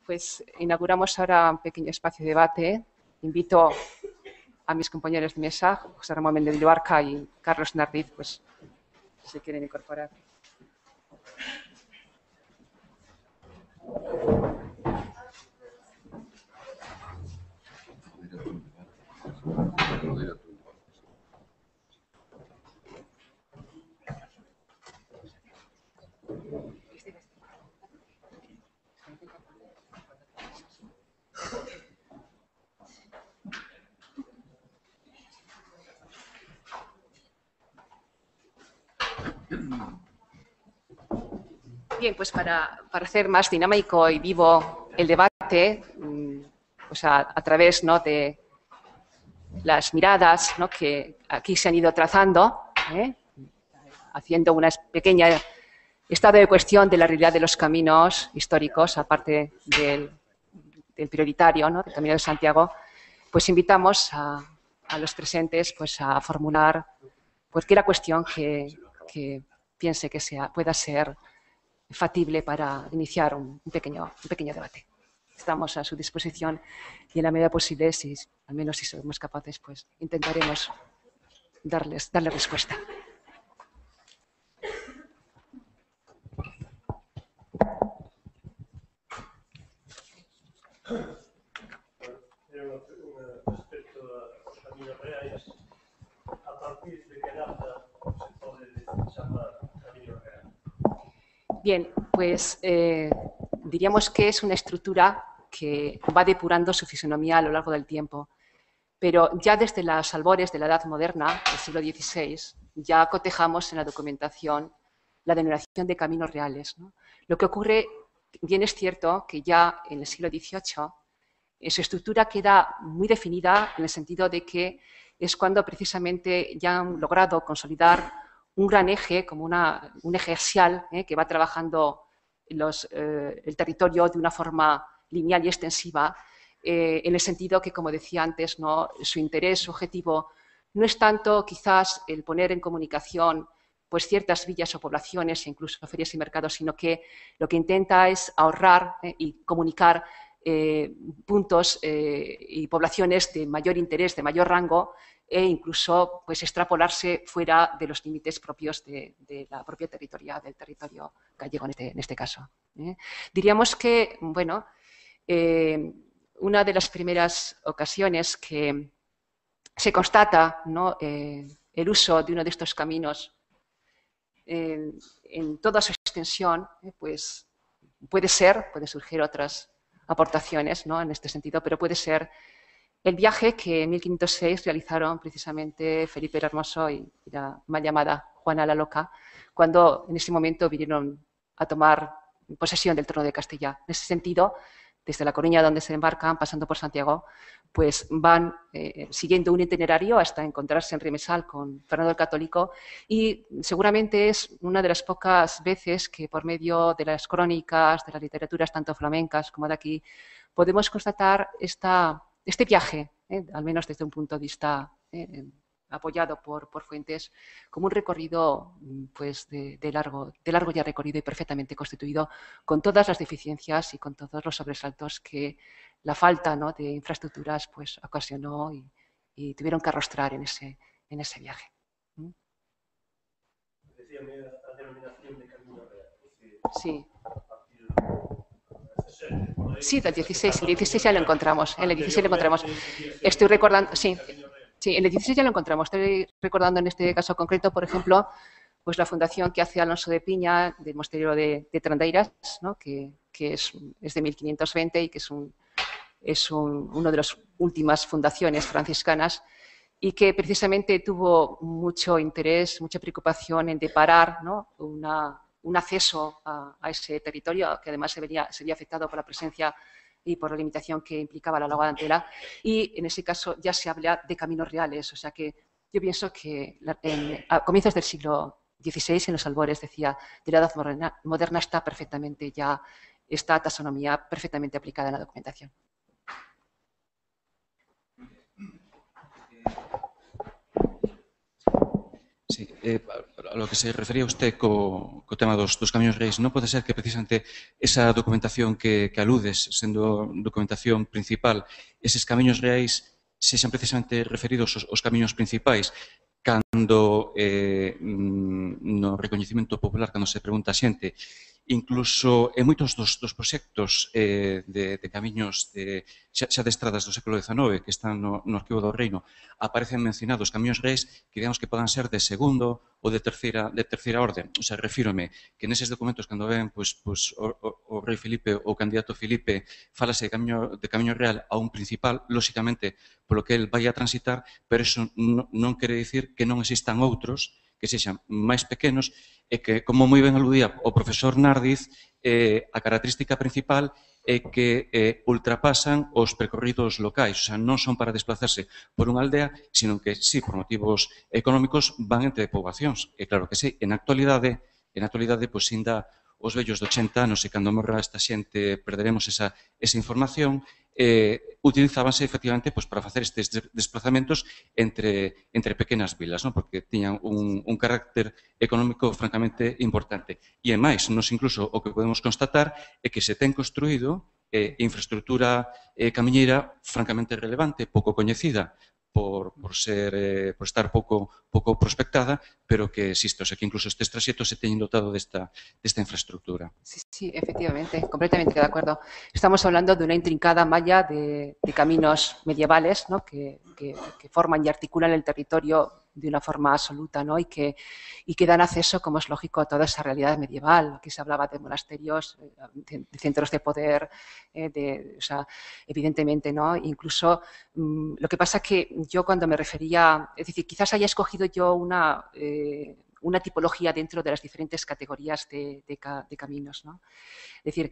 pues inauguramos ahora un pequeño espacio de debate. Invito a mis compañeros de mesa, José Ramón Méndez Luarca y Carlos Nardiz, pues si se quieren incorporar. Bien, pues para hacer más dinámico y vivo el debate, pues a través, ¿no?, de las miradas, ¿no?, que aquí se han ido trazando, haciendo una pequeña estado de cuestión de la realidad de los caminos históricos, aparte del prioritario, ¿no?, del Camino de Santiago, pues invitamos a los presentes pues a formular cualquier cuestión que piense que pueda ser factible para iniciar un pequeño debate. Estamos a su disposición y en la medida posible, al menos si somos capaces, pues intentaremos darle respuesta. Respecto aos caminos reais, a partir de que data se pode chamar camino real? Bien, pues diríamos que es una estructura que va depurando su fisonomía a lo largo del tiempo, pero ya desde los albores de la Edad Moderna, del siglo XVI, ya cotejamos en la documentación la denominación de caminos reales, ¿no? Lo que ocurre, bien es cierto, que ya en el siglo XVIII su estructura queda muy definida en el sentido de que es cuando precisamente ya han logrado consolidar un gran eje, como un eje axial, que va trabajando el territorio de una forma lineal y extensiva, en el sentido que, como decía antes, ¿no?, su interés, su objetivo, no es tanto quizás el poner en comunicación pues ciertas villas o poblaciones, incluso ferias y mercados, sino que lo que intenta es ahorrar y comunicar puntos y poblaciones de mayor interés, de mayor rango, e incluso pues extrapolarse fuera de los límites propios de la propia territorial, del territorio gallego en este caso. Diríamos que, bueno, una de las primeras ocasiones que se constata, ¿no?, el uso de uno de estos caminos en toda su extensión, pues puede surgir otras aportaciones, ¿no?, en este sentido, pero puede ser el viaje que en 1506 realizaron precisamente Felipe el Hermoso y la mal llamada Juana la Loca, cuando en ese momento vinieron a tomar posesión del trono de Castilla. En ese sentido, desde La Coruña, donde se embarcan, pasando por Santiago, pues van siguiendo un itinerario hasta encontrarse en Remesal con Fernando el Católico, y seguramente es una de las pocas veces que por medio de las crónicas, de las literaturas tanto flamencas como de aquí, podemos constatar este viaje, al menos desde un punto de vista apoyado por fuentes, como un recorrido pues, de largo ya recorrido y perfectamente constituido, con todas las deficiencias y con todos los sobresaltos que la falta, ¿no?, de infraestructuras pues, ocasionó y tuvieron que arrostrar en ese viaje. Decíame a denominación de camino real. Sí. Sí, del 16. El 16 ya lo encontramos. En el 16 lo encontramos. Estoy recordando, sí, en el 16 ya lo encontramos. Estoy recordando en este caso concreto, por ejemplo, pues la fundación que hace Alonso de Piña del monasterio de Trandeiras, ¿no?, que es de 1520 y que es una de las últimas fundaciones franciscanas, y que precisamente tuvo mucho interés, mucha preocupación en deparar, ¿no?, un acceso a ese territorio, que además se veía afectado por la presencia y por la limitación que implicaba la Lagoa de Antela, y en ese caso ya se habla de caminos reales. O sea que yo pienso que a comienzos del siglo XVI, en los albores, decía, de la Edad Moderna, está perfectamente ya esta taxonomía perfectamente aplicada en la documentación. Sí. a lo que se refería usted co tema dos camións reis, non pode ser que precisamente esa documentación que aludes, sendo documentación principal, eses camiños reais sexan precisamente referidos aos camiños principais, cando no recoñecemento popular, cando se pregunta a xente, incluso en moitos dos proxectos de camiños xa de estradas do século XIX que están no Arquivo do Reino, aparecen mencionados camiños reis que digamos que podan ser de segundo ou de terceira orde. O sea, refírome que neses documentos cando ven o rei Filipe ou o candidato Filipe falase de camiño real a un principal, lóxicamente polo que el vai a transitar, pero iso non quere dicir que non existan outros que sexan máis pequenos e que, como moi ben aludía o profesor Nardiz, a característica principal é que ultrapasan os percorridos locais, o sea, non son para desplazarse por unha aldea, sino que, sí, por motivos económicos, van entre poboacións. E claro que sí, en actualidade, pois, ainda os vellos de 80 anos e cando morra esta xente perderemos esa información, utilizábanse efectivamente para facer estes desplazamentos entre pequenas vilas, porque tiñan un carácter económico francamente importante. E, máis, nos incluso o que podemos constatar é que se ten construído infraestructura camiñeira francamente relevante, pouco coñecida, por estar pouco prospectada, pero que existe. O sea, que incluso estes traxectos se teñen dotado desta infraestructura. Sí, efectivamente, completamente de acuerdo. Estamos hablando de una intrincada malla de caminos medievales, ¿no? que forman y articulan el territorio de una forma absoluta, ¿no? y que dan acceso, como es lógico, a toda esa realidad medieval. Aquí se hablaba de monasterios, de centros de poder, o sea, evidentemente, ¿no? Incluso lo que pasa que yo cuando me refería, es decir, quizás haya escogido yo una tipología dentro de las diferentes categorías de caminos, ¿no? Es decir,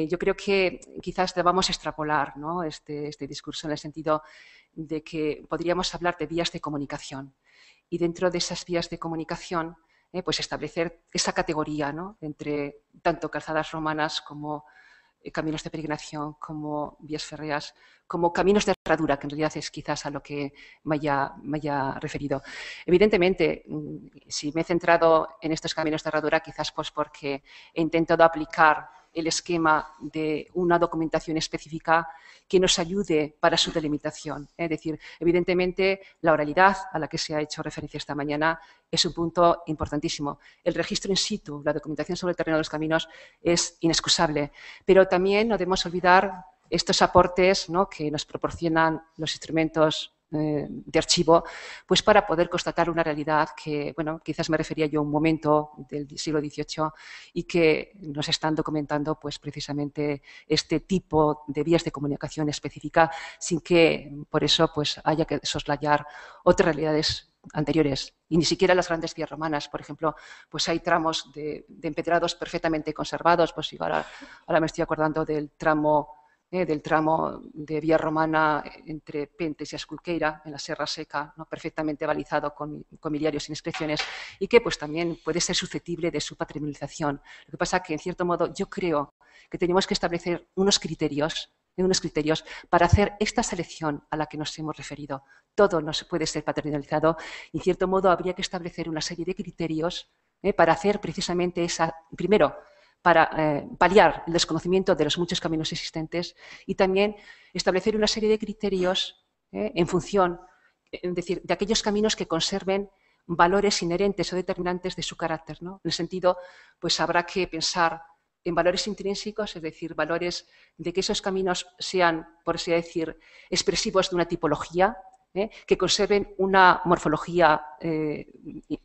yo creo que quizás debamos extrapolar, ¿no? este discurso en el sentido de que podríamos hablar de vías de comunicación y dentro de esas vías de comunicación pues establecer esa categoría, ¿no? Entre tanto calzadas romanas como caminos de peregrinación, como vías férreas, como caminos de herradura, que en realidad es quizás a lo que me haya referido. Evidentemente, si me he centrado en estos caminos de herradura, quizás pues porque he intentado aplicar el esquema de una documentación específica que nos ayude para su delimitación. Es decir, evidentemente, la oralidad a la que se ha hecho referencia esta mañana es un punto importantísimo. El registro in situ, la documentación sobre el terreno de los caminos es inexcusable, pero también no debemos olvidar estos aportes, ¿no? que nos proporcionan los instrumentos de archivo, pues para poder constatar una realidad que, bueno, quizás me refería yo a un momento del siglo XVIII y que nos están documentando pues precisamente este tipo de vías de comunicación específica sin que por eso pues haya que soslayar otras realidades anteriores y ni siquiera las grandes vías romanas. Por ejemplo, pues hay tramos de empedrados perfectamente conservados, pues ahora me estoy acordando del tramo de vía romana entre Pentes y Asculqueira, en la Serra Seca, ¿no? perfectamente balizado con miliarios sin inscripciones y que pues, también puede ser susceptible de su patrimonialización. Lo que pasa es que, en cierto modo, yo creo que tenemos que establecer unos criterios para hacer esta selección a la que nos hemos referido. Todo no se puede ser patrimonializado y, en cierto modo, habría que establecer una serie de criterios para hacer precisamente esa, primero, para paliar el desconocimiento de los muchos caminos existentes y también establecer una serie de criterios en función, es decir, de aquellos caminos que conserven valores inherentes o determinantes de su carácter, ¿no? En el sentido, pues habrá que pensar en valores intrínsecos, es decir, valores de que esos caminos sean, por así decir, expresivos de una tipología, que conserven una morfología de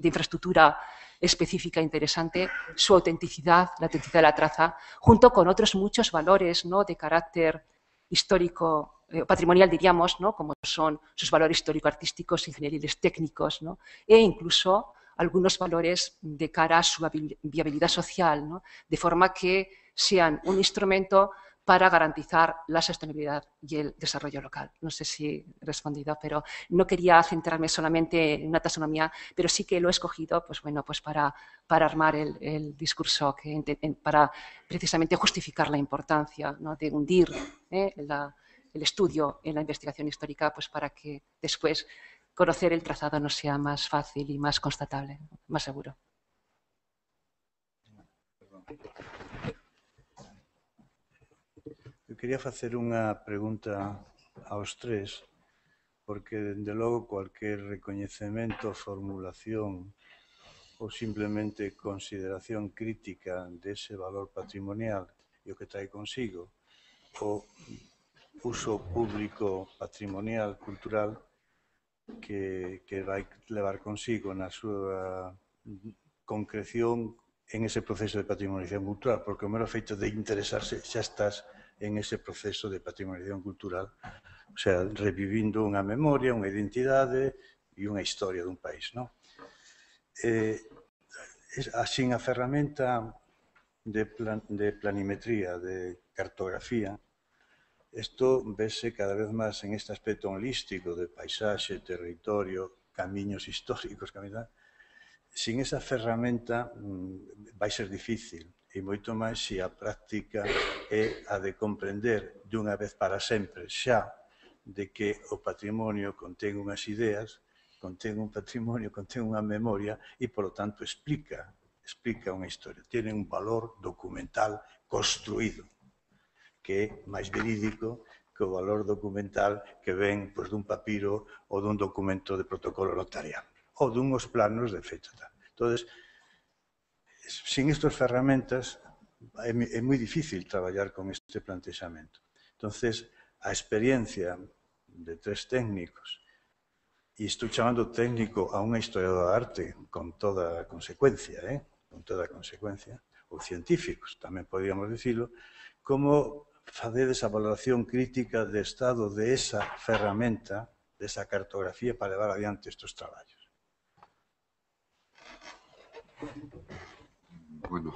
infraestructura específica interesante, su autenticidad, la autenticidad de la traza, junto con otros muchos valores, ¿no? de carácter histórico, patrimonial diríamos, ¿no? como son sus valores histórico-artísticos, ingenieriles, técnicos, ¿no? e incluso algunos valores de cara a su viabilidad social, ¿no? de forma que sean un instrumento para garantizar la sostenibilidad y el desarrollo local. No sé si he respondido, pero no quería centrarme solamente en una taxonomía, pero sí que lo he escogido pues, bueno, pues para armar el discurso, para precisamente justificar la importancia, ¿no? de hundir el estudio en la investigación histórica, pues para que después conocer el trazado nos sea más fácil y más constatable, más seguro. Eu quería facer unha pregunta aos tres, porque, dende logo, cualquier recoñecemento, formulación ou simplemente consideración crítica dese valor patrimonial e o que trae consigo o uso público patrimonial, cultural, que vai levar consigo na súa concreción en ese proceso de patrimonialización cultural, porque o mero feito de interesarse xa estás en ese proceso de patrimonialización cultural, o sea, revivindo unha memoria, unha identidade e unha historia dun país, non? Así, a ferramenta de planimetría, de cartografía, isto vese cada vez máis en este aspecto holístico de paisaxe, territorio, camiños históricos, sin esa ferramenta vai ser difícil, e moito máis se a práctica é a de comprender dunha vez para sempre xa de que o patrimonio contén unhas ideas, contén un patrimonio, contén unha memoria e, polo tanto, explica unha historia. Tiene un valor documental construído, que é máis verídico que o valor documental que ven dun papiro ou dun documento de protocolo notarial ou dunhos planos de fecha. Entón, sin estas ferramentas é moi difícil traballar con este plantexamento. Entón, a experiencia de tres técnicos, e estou chamando técnico a unha historia da arte con toda a consecuencia, ou científicos, tamén podríamos dicilo, como facedes a valoración crítica de estado de esa ferramenta, de esa cartografía para levar adiante estes traballos. Bueno,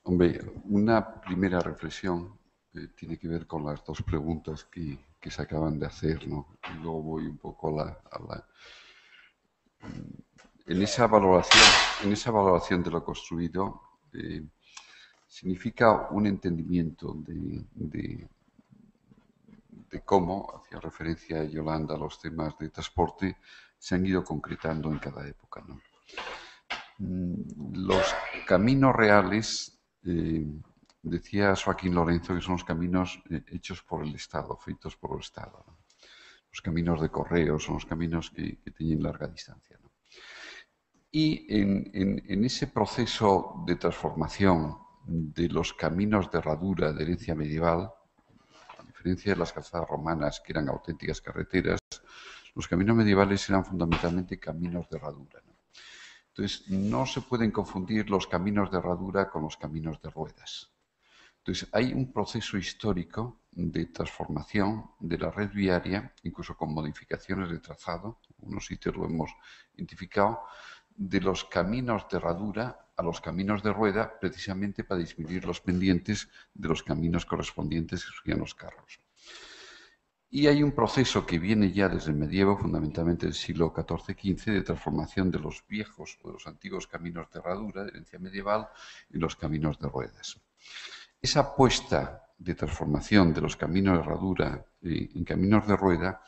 hombre, una primera reflexión tiene que ver con las dos preguntas que se acaban de hacer, ¿no? Y luego voy un poco en esa valoración de lo construido, significa un entendimiento de cómo, hacía referencia a Yolanda, los temas de transporte se han ido concretando en cada época, ¿no? Los caminos reales, decía Joaquín Lorenzo, que son los caminos hechos por el Estado, feitos por el Estado, ¿no? Los caminos de correo son los caminos que tienen larga distancia, ¿no? Y en ese proceso de transformación de los caminos de herradura de herencia medieval, a diferencia de las calzadas romanas, que eran auténticas carreteras, los caminos medievales eran fundamentalmente caminos de herradura, ¿no? Entonces, no se pueden confundir los caminos de herradura con los caminos de ruedas. Entonces, hay un proceso histórico de transformación de la red viaria, incluso con modificaciones de trazado, en unos sitios lo hemos identificado, de los caminos de herradura a los caminos de rueda, precisamente para disminuir los pendientes de los caminos correspondientes que subían los carros. Y hay un proceso que viene ya desde el medievo, fundamentalmente del siglo XIV-XV, de transformación de los viejos o de los antiguos caminos de herradura, de herencia medieval, en los caminos de ruedas. Esa apuesta de transformación de los caminos de herradura en caminos de rueda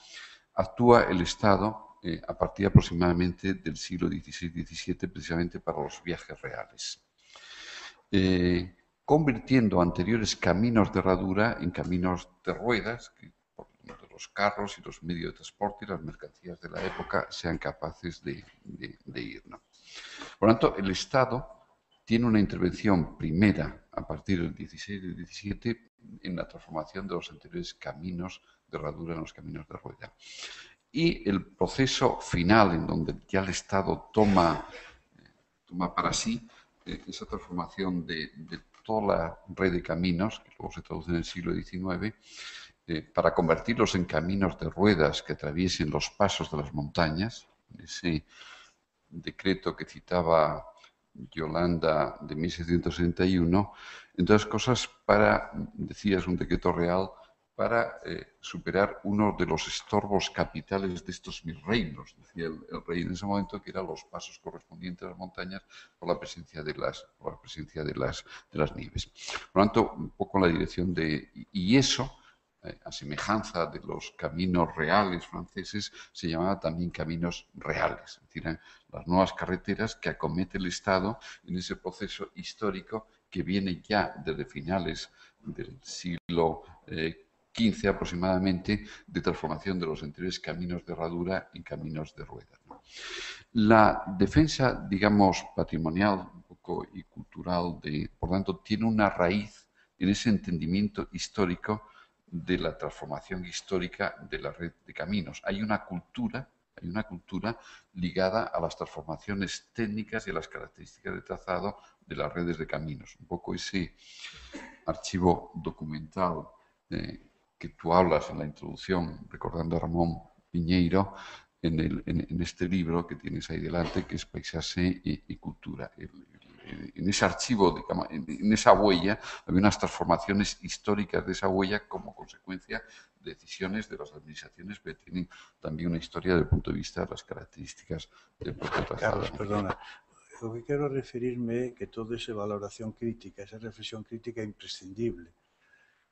actúa el Estado a partir aproximadamente del siglo XVI-XVII, precisamente para los viajes reales, convirtiendo anteriores caminos de herradura en caminos de ruedas, que los carros y los medios de transporte y las mercancías de la época sean capaces de ir, ¿no? Por lo tanto, el Estado tiene una intervención primera a partir del XVI y del XVII en la transformación de los anteriores caminos de herradura en los caminos de rueda. Y el proceso final, en donde ya el Estado toma para sí esa transformación de toda la red de caminos, que luego se traduce en el siglo XIX, para convertirlos en caminos de ruedas que atraviesen los pasos de las montañas, ese decreto que citaba Yolanda de 1671, entre otras cosas para, decía, es un decreto real, para superar uno de los estorbos capitales de estos mis reinos, decía el rey en ese momento, que eran los pasos correspondientes a las montañas por la presencia de las nieves. Por lo tanto, un poco en la dirección de... Y eso a semejanza de los caminos reales franceses, se llamaba también caminos reales, es decir, las nuevas carreteras que acomete el Estado en ese proceso histórico que viene ya desde finales del siglo XV aproximadamente, de transformación de los anteriores caminos de herradura en caminos de ruedas, ¿no? La defensa, digamos, patrimonial un poco y cultural, por tanto, tiene una raíz en ese entendimiento histórico de la transformación histórica de la red de caminos. Hay una cultura ligada a las transformaciones técnicas y a las características de trazado de las redes de caminos. Un poco ese archivo documental que tú hablas en la introducción, recordando a Ramón Piñeiro, en este libro que tienes ahí delante, que es Paisaje y Cultura. En ese archivo, digamos, en esa huella, había unas transformaciones históricas de esa huella como consecuencia de decisiones de las administraciones, pero tienen también una historia desde el punto de vista de las características del propio trazado. Carlos, perdona. Lo que quero referirme é que toda esa valoración crítica, esa reflexión crítica é imprescindible,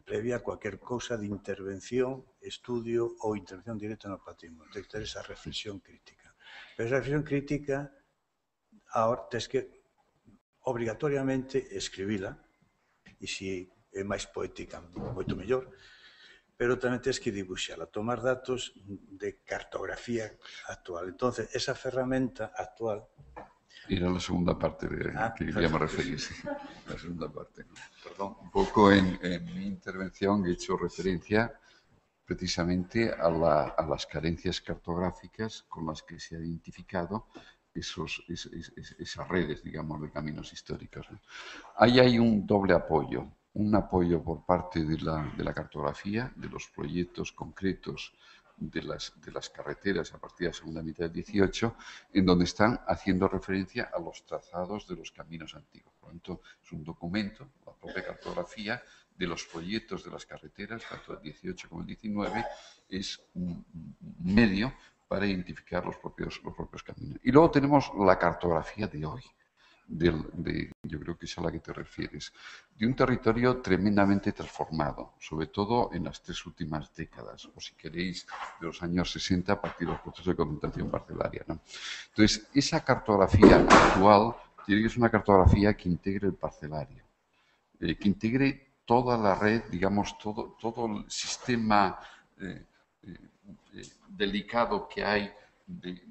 previa a cualquier cousa de intervención, estudio ou intervención directa no patrimonio. Ten que ter esa reflexión crítica. Pero esa reflexión crítica, ahora tens que obrigatoriamente escribila, e se é máis poética, moito mellor, pero tamén tens que dibuixala, tomar datos de cartografía actual. Entonces, esa ferramenta actual... Era la segunda parte que queríamos referir, sí. La segunda parte, ¿no? Perdón, un poco en mi intervención he hecho referencia precisamente a las carencias cartográficas con las que se ha identificado esas redes, digamos, de caminos históricos, ¿no? Ahí hay un doble apoyo. Un apoyo por parte de la cartografía, de los proyectos concretos de las carreteras a partir de la segunda mitad del 18, en donde están haciendo referencia a los trazados de los caminos antiguos. Por lo tanto, es un documento, la propia cartografía, de los proyectos de las carreteras, tanto el 18 como el 19, es un medio para identificar los propios caminos. Y luego tenemos la cartografía de hoy. Yo creo que es a la que te refieres, de un territorio tremendamente transformado, sobre todo en las 3 últimas décadas, o si queréis, de los años 60 a partir de los procesos de concentración parcelaria, ¿no? Entonces, esa cartografía actual tiene que ser una cartografía que integre el parcelario, que integre toda la red, digamos, todo el sistema delicado que hay de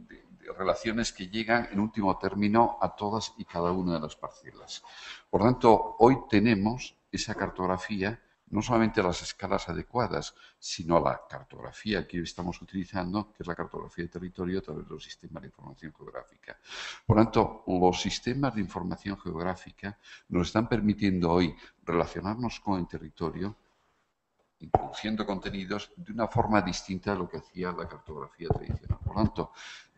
relaciones que llegan en último término a todas y cada una de las parcelas. Por tanto, hoy tenemos esa cartografía, no solamente a las escalas adecuadas, sino a la cartografía que hoy estamos utilizando, que es la cartografía de territorio a través de los sistemas de información geográfica. Por tanto, los sistemas de información geográfica nos están permitiendo hoy relacionarnos con el territorio, introduciendo contenidos de una forma distinta a lo que hacía la cartografía tradicional. Por tanto,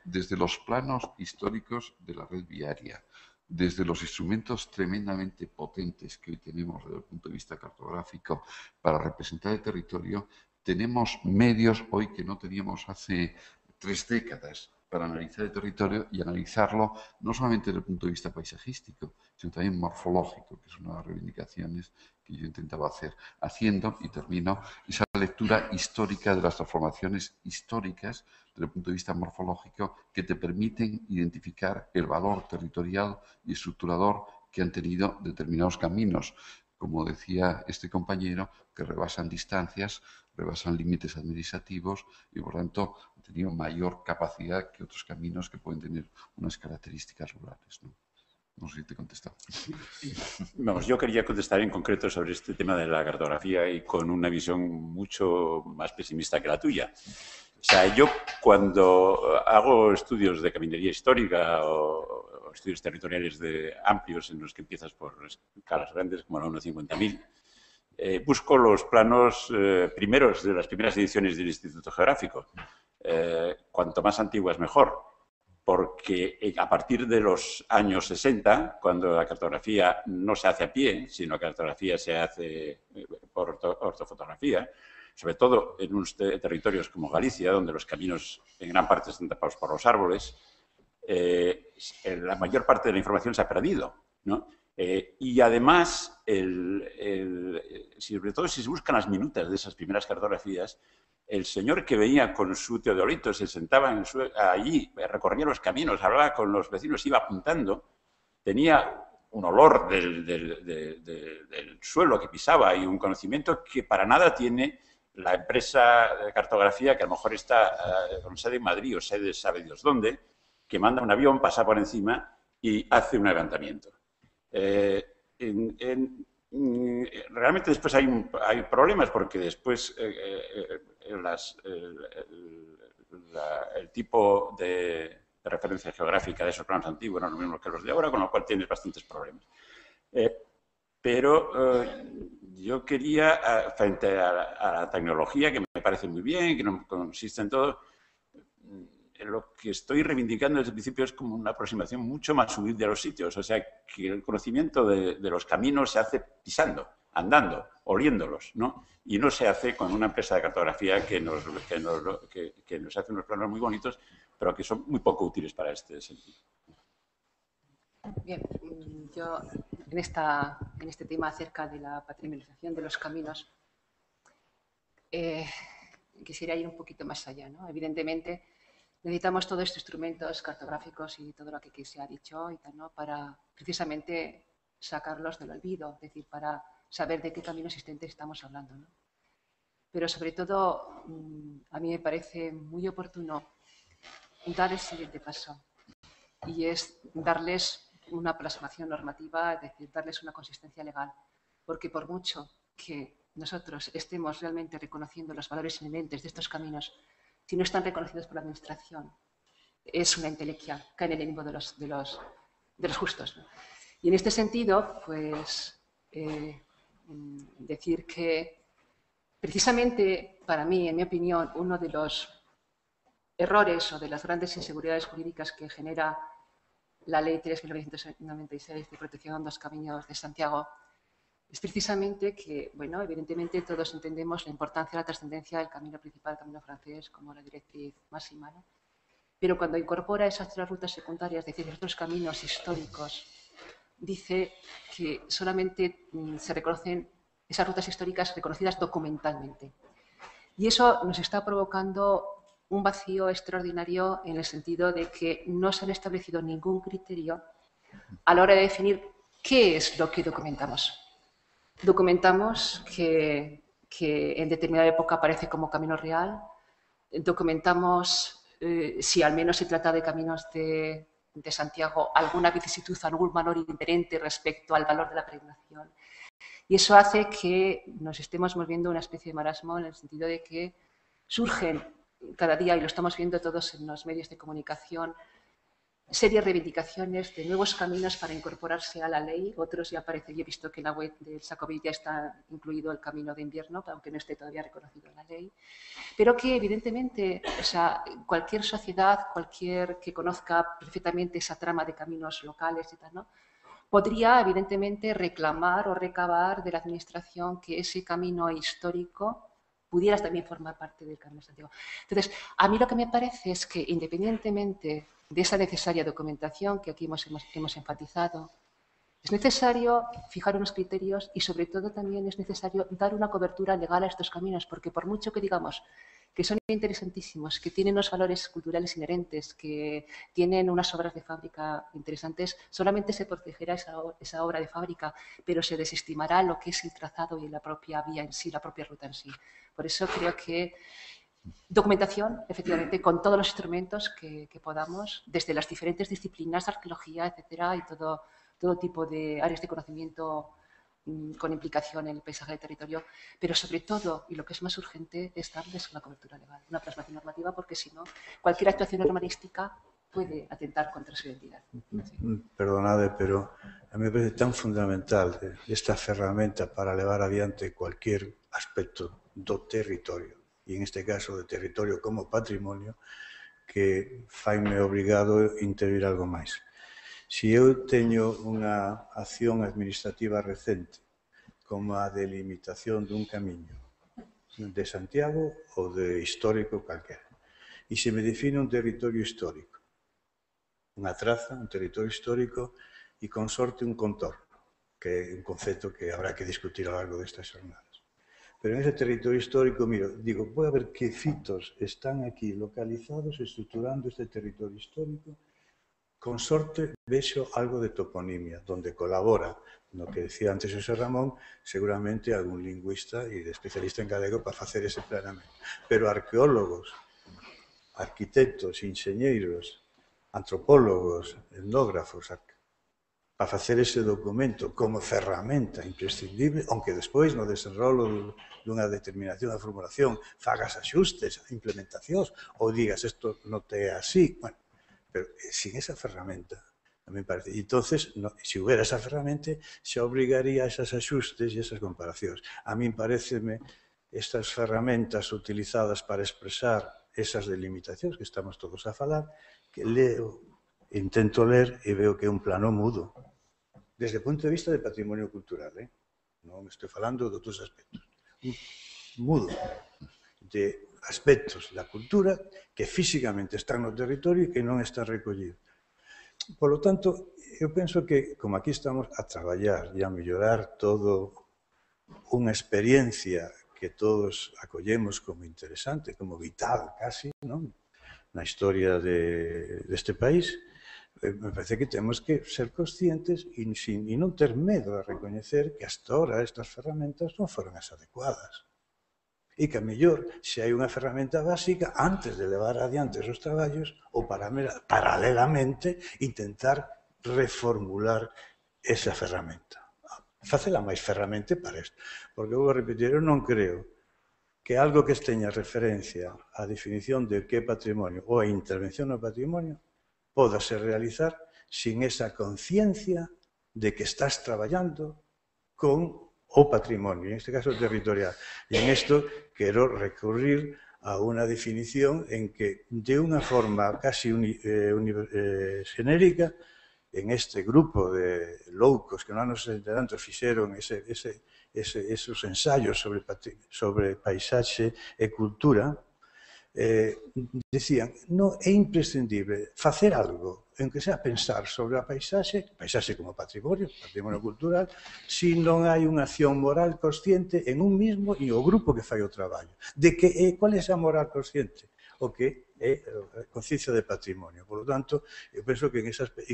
desde los planos históricos de la red viaria, desde los instrumentos tremendamente potentes que hoy tenemos desde el punto de vista cartográfico para representar el territorio, tenemos medios hoy que no teníamos hace 3 décadas para analizar el territorio y analizarlo no solamente desde el punto de vista paisajístico, sino también morfológico, que es una de las reivindicaciones que yo intentaba hacer, haciendo, y termino, esa lectura histórica de las transformaciones históricas desde el punto de vista morfológico que te permiten identificar el valor territorial y estructurador que han tenido determinados caminos, como decía este compañero, que rebasan distancias, rebasan límites administrativos y, por tanto, han tenido mayor capacidad que otros caminos que pueden tener unas características rurales, ¿no? No sé si te he contestado. Vamos, yo quería contestar en concreto sobre este tema de la cartografía y con una visión mucho más pesimista que la tuya. O sea, yo cuando hago estudios de caminería histórica o estudios territoriales amplios en los que empiezas por escalas grandes como la 1.50.000, busco los planos primeros de las primeras ediciones del Instituto Geográfico. Cuanto más antiguas, mejor. Porque a partir de los años 60, cuando la cartografía no se hace a pie, sino la cartografía se hace por ortofotografía, sobre todo en unos territorios como Galicia, donde los caminos en gran parte están tapados por los árboles, la mayor parte de la información se ha perdido, ¿no? Y además, sobre todo si se buscan las minutas de esas primeras cartografías, el señor que venía con su teodolito se sentaba allí, recorría los caminos, hablaba con los vecinos, iba apuntando, tenía un olor del suelo que pisaba y un conocimiento que para nada tiene la empresa de cartografía, que a lo mejor está con sede en Madrid o sede sabe Dios dónde, que manda un avión, pasa por encima y hace un levantamiento. Realmente después hay problemas porque después el tipo de referencia geográfica de esos planos antiguos no es lo mismo que los de ahora, con lo cual tienes bastantes problemas. Pero yo quería, frente a la tecnología, que me parece muy bien, que no consiste en todo, lo que estoy reivindicando desde el principio es como una aproximación mucho más humilde a los sitios. O sea, que el conocimiento de los caminos se hace pisando, andando, oliéndolos, ¿no? Y no se hace con una empresa de cartografía que nos hace unos planos muy bonitos, pero que son muy poco útiles para este sentido. Bien, yo en este tema acerca de la patrimonialización de los caminos quisiera ir un poquito más allá, ¿no? Evidentemente, necesitamos todos estos instrumentos cartográficos y todo lo que se ha dicho y tal, ¿no? Para precisamente sacarlos del olvido, es decir, para saber de qué camino existente estamos hablando, ¿no? Pero sobre todo, a mí me parece muy oportuno dar el siguiente paso y es darles una plasmación normativa, es decir, darles una consistencia legal, porque por mucho que nosotros estemos realmente reconociendo los valores inherentes de estos caminos, si no están reconocidos por la Administración, es una entelequia, cae en el limbo de los justos, ¿no? Y en este sentido, pues, decir que precisamente para mí, en mi opinión, uno de los errores o de las grandes inseguridades jurídicas que genera la Ley 3.996 de protección de los caminos de Santiago es precisamente que, bueno, evidentemente todos entendemos la importancia, la trascendencia del camino principal, el camino francés, como la directriz máxima, ¿no? Pero cuando incorpora esas tres rutas secundarias, es decir, otros caminos históricos, dice que solamente se reconocen esas rutas históricas reconocidas documentalmente. Y eso nos está provocando un vacío extraordinario en el sentido de que no se han establecido ningún criterio a la hora de definir qué es lo que documentamos. Documentamos que en determinada época aparece como camino real, documentamos si al menos se trata de caminos de Santiago, alguna vicisitud, algún valor inherente respecto al valor de la peregrinación. Y eso hace que nos estemos moviendo una especie de marasmo en el sentido de que surgen cada día, y lo estamos viendo todos en los medios de comunicación, serias reivindicaciones de nuevos caminos para incorporarse a la ley. Otros ya aparecen, yo he visto que en la web del Sacovil ya está incluido el camino de invierno, aunque no esté todavía reconocido en la ley. Pero que evidentemente, o sea, cualquier sociedad, cualquier que conozca perfectamente esa trama de caminos locales y tal, ¿no?, podría evidentemente reclamar o recabar de la Administración que ese camino histórico pudiera también formar parte del camino Santiago. Entonces, a mí lo que me parece es que independientemente de esa necesaria documentación que aquí hemos enfatizado, es necesario fijar unos criterios y sobre todo también es necesario dar una cobertura legal a estos caminos, porque por mucho que digamos que son interesantísimos, que tienen unos valores culturales inherentes, que tienen unas obras de fábrica interesantes, solamente se protegerá esa obra de fábrica, pero se desestimará lo que es el trazado y la propia vía en sí, la propia ruta en sí. Por eso creo que documentación, efectivamente, con todos los instrumentos que podamos, desde las diferentes disciplinas, arqueología, etcétera, y todo tipo de áreas de conocimiento con implicación en el paisaje del territorio, pero sobre todo, y lo que es más urgente, es darles una cobertura legal, una plasmación normativa, porque si no, cualquier actuación urbanística puede atentar contra su identidad. Sí. Perdonade, pero a mí me parece tan fundamental esta ferramenta para levar adiante cualquier aspecto do territorio, e en este caso de territorio como patrimonio, que faime obrigado a intervir algo máis. Se eu teño unha acción administrativa recente como a delimitación dun camiño de Santiago ou de histórico calquera, e se me define un territorio histórico, unha traza, un territorio histórico e con sorte un contorno, que é un concepto que habrá que discutir ao largo destas jornadas. Pero en ese territorio histórico, miro, digo, voy a ver qué fitos están aquí localizados estructurando este territorio histórico. Con sorte vexo algo de toponimia, donde colabora, no que decía antes José Ramón, seguramente algún lingüista e especialista en galego para facer ese planeamento. Pero arqueólogos, arquitectos, enxeñeiros, antropólogos, etnógrafos, para facer ese documento como ferramenta imprescindible, aunque despois no desenrolo dunha determinación da formulación fagas axustes, implementacións, ou digas isto non te é así. Bueno, pero sin esa ferramenta, a mí me parece. E entonces, no, se houbera esa ferramenta, xa obrigaría a esas axustes e esas comparacións. A mí pareceme estas ferramentas utilizadas para expresar esas delimitacións que estamos todos a falar, que leo, intento ler e veo que é un plano mudo. Desde o punto de vista de patrimonio cultural, non estou falando de outros aspectos. Mudo de aspectos da cultura que físicamente están no territorio e que non están recollidos. Por lo tanto, eu penso que, como aquí estamos a traballar e a mellorar todo unha experiencia que todos acollemos como interesante, como vital, casi, non? Na historia deste país, me parece que temos que ser conscientes e non ter medo a recoñecer que hasta ahora estas ferramentas non foron as adecuadas. E que, a mellor, se hai unha ferramenta básica, antes de levar adiante os traballos, ou paralelamente, intentar reformular esa ferramenta. Facela máis ferramente para isto. Porque, vou repetir, eu non creo que algo que teña referencia á definición de que é patrimonio ou a intervención no patrimonio pódase realizar sin esa conciencia de que estás traballando con o patrimonio, en este caso territorial. E en isto quero recurrir a unha definición en que, de unha forma casi xenérica, en este grupo de loucos que no anos 70 fixeron esos ensaios sobre paisaxe e cultura, decían, non é imprescindible facer algo, en que sea pensar sobre a paisaxe como patrimonio cultural, se non hai unha acción moral consciente en un mismo e o grupo que fai o traballo. De que qual é esa moral consciente? O que é a conciencia de patrimonio. Por lo tanto, eu penso que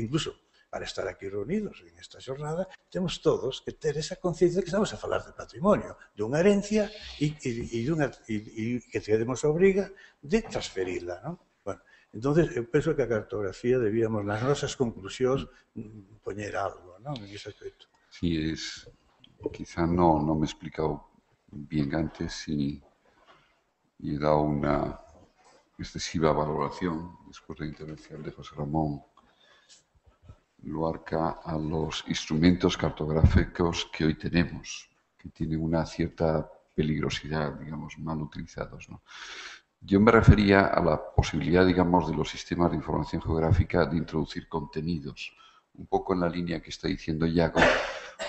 incluso para estar aquí reunidos en esta xornada, temos todos que ter esa conciencia que estamos a falar de patrimonio, dunha herencia e que temos a obriga de transferirla, non? Bueno, entonces, eu penso que a cartografía debíamos, nas nosas conclusións, poñer algo, non? En ese aspecto. Sí, quizá no me he explicado bien antes y he dado una excesiva valoración después de la intervención de José Ramón Luarca a los instrumentos cartográficos que hoy tenemos, que tienen una cierta peligrosidad, digamos, mal utilizados, ¿no? Yo me refería a la posibilidad, digamos, de los sistemas de información geográfica de introducir contenidos, un poco en la línea que está diciendo Iago,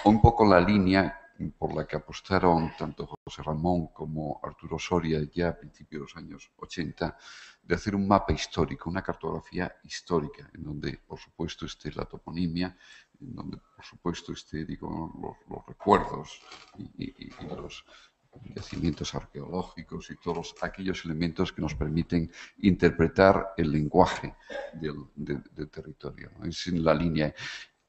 o un poco en la línea por la que apostaron tanto José Ramón como Arturo Soria ya a principios de los años 80, de hacer un mapa histórico, una cartografía histórica, en donde, por supuesto, esté la toponimia, en donde, por supuesto, esté, digo, los recuerdos y los yacimientos arqueológicos y todos aquellos elementos que nos permiten interpretar el lenguaje del territorio, ¿no? Es en la línea.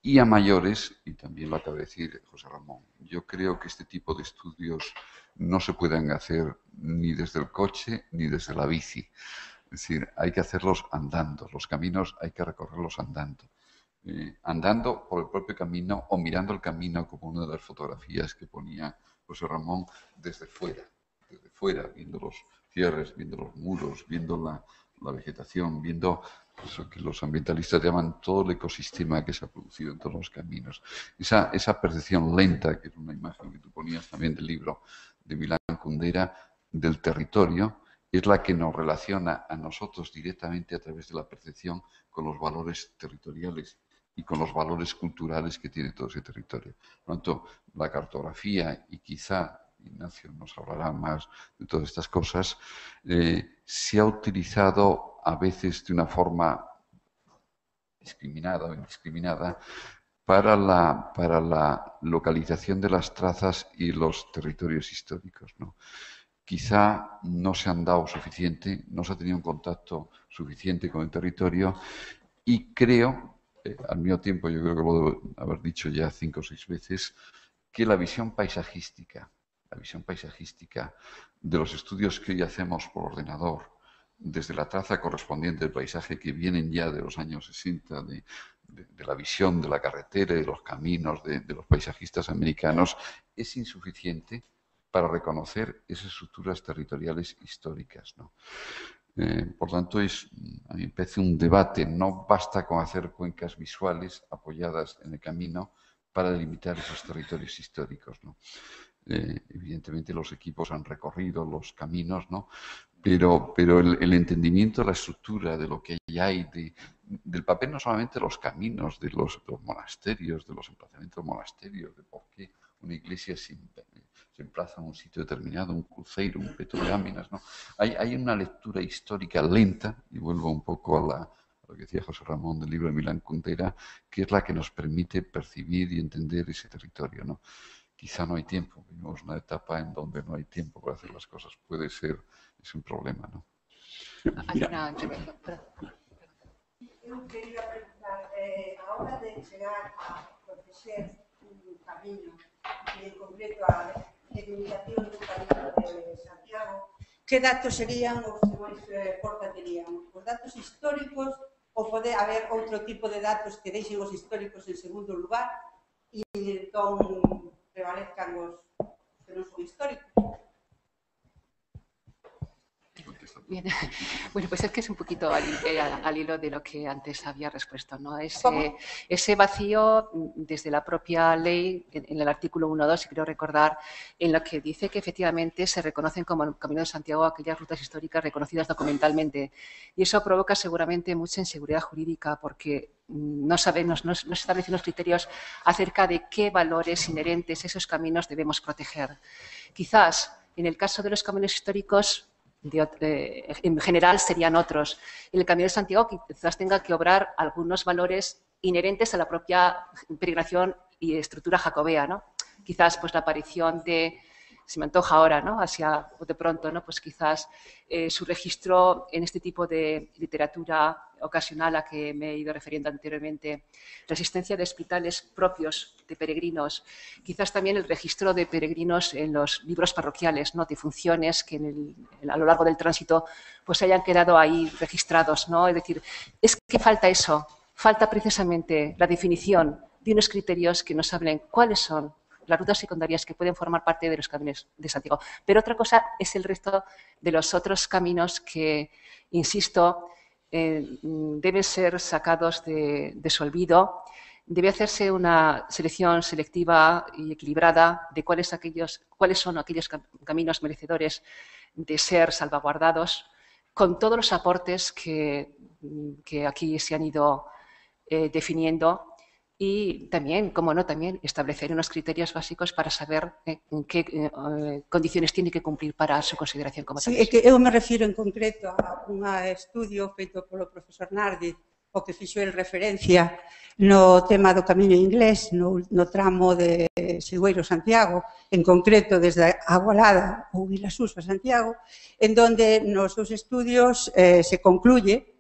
Y a mayores, y también lo acaba de decir José Ramón, yo creo que este tipo de estudios no se pueden hacer ni desde el coche ni desde la bici. Es decir, hay que hacerlos andando, los caminos hay que recorrerlos andando. Andando por el propio camino o mirando el camino, como una de las fotografías que ponía José Ramón, desde fuera, viendo los cierres, viendo los muros, viendo la vegetación, viendo eso que los ambientalistas llaman todo el ecosistema que se ha producido en todos los caminos. Esa percepción lenta, que es una imagen que tú ponías también del libro de Milán Kundera, del territorio, es la que nos relaciona a nosotros directamente a través de la percepción con los valores territoriales y con los valores culturales que tiene todo ese territorio. Por lo tanto, la cartografía, y quizá Ignacio nos hablará más de todas estas cosas, se ha utilizado a veces de una forma discriminada o indiscriminada para la localización de las trazas y los territorios históricos, ¿no? Quizá no se han dado suficiente, no se ha tenido un contacto suficiente con el territorio y creo, al mismo tiempo yo creo que lo debo haber dicho ya 5 o 6 veces, que la visión paisajística de los estudios que hoy hacemos por ordenador, desde la traza correspondiente del paisaje que vienen ya de los años 60, de la visión de la carretera y de los caminos de los paisajistas americanos, es insuficiente para reconocer esas estructuras territoriales históricas, ¿no? Por tanto, a mí me parece un debate. No basta con hacer cuencas visuales apoyadas en el camino para delimitar esos territorios históricos, ¿no? Evidentemente los equipos han recorrido los caminos, ¿no? Pero el entendimiento de la estructura, de lo que hay, del papel no solamente de los caminos, de los monasterios, de los emplazamientos monasterios, de por qué una iglesia se emplaza en un sitio determinado, un cruceiro, un peto de láminas, ¿no? Hay una lectura histórica lenta, y vuelvo un poco a lo que decía José Ramón del libro de Milán Kundera, que es la que nos permite percibir y entender ese territorio, ¿no? Quizá no hay tiempo, vivimos una etapa en donde no hay tiempo para hacer las cosas, es un problema, ¿no? Hay una intervención. Eu quería preguntar, a hora de chegar a conocer un camiño, e en concreto a delimitación do Camiño de Santiago, que datos serían os que máis porta terían? Os datos históricos ou pode haber outro tipo de datos que deixen os históricos en segundo lugar e entón prevalezcan os que non son históricos? Bien. Bueno, pues es que es un poquito al hilo de lo que antes había respuesto, ¿no? Ese vacío desde la propia ley, en el artículo 1.2, si quiero recordar, en lo que dice que efectivamente se reconocen como Camino de Santiago aquellas rutas históricas reconocidas documentalmente. Y eso provoca seguramente mucha inseguridad jurídica porque no se establecen los criterios acerca de qué valores inherentes a esos caminos debemos proteger. Quizás, en el caso de los caminos históricos, en general serían otros. En el Camino de Santiago quizás tenga que obrar algunos valores inherentes a la propia peregrinación y estructura jacobea, ¿no? Quizás pues la aparición de, se me antoja ahora, ¿no? Hacia de pronto, ¿no? Pues quizás su registro en este tipo de literatura ocasional a que me he ido refiriendo anteriormente, la existencia de hospitales propios de peregrinos, quizás también el registro de peregrinos en los libros parroquiales, ¿no? De funciones que a lo largo del tránsito pues hayan quedado ahí registrados, ¿no? Es decir, es que falta eso, falta precisamente la definición de unos criterios que nos hablen cuáles son las rutas secundarias que pueden formar parte de los caminos de Santiago. Pero otra cosa es el resto de los otros caminos que, insisto, deben ser sacados de su olvido. Debe hacerse una selección selectiva y equilibrada de cuáles son aquellos caminos merecedores de ser salvaguardados, con todos los aportes que aquí se han ido definiendo. Y también, como no, también establecer unos criterios básicos para saber en qué condiciones tiene que cumplir para su consideración como tal. Sí, é que eu me refiro en concreto a un estudio feito polo profesor Nardi, o que fixo el referencia no tema do camiño inglés, no tramo de Sigüeiro-Santiago, en concreto desde Agualada ou Vilasús a Santiago, en donde nos seus estudios se concluye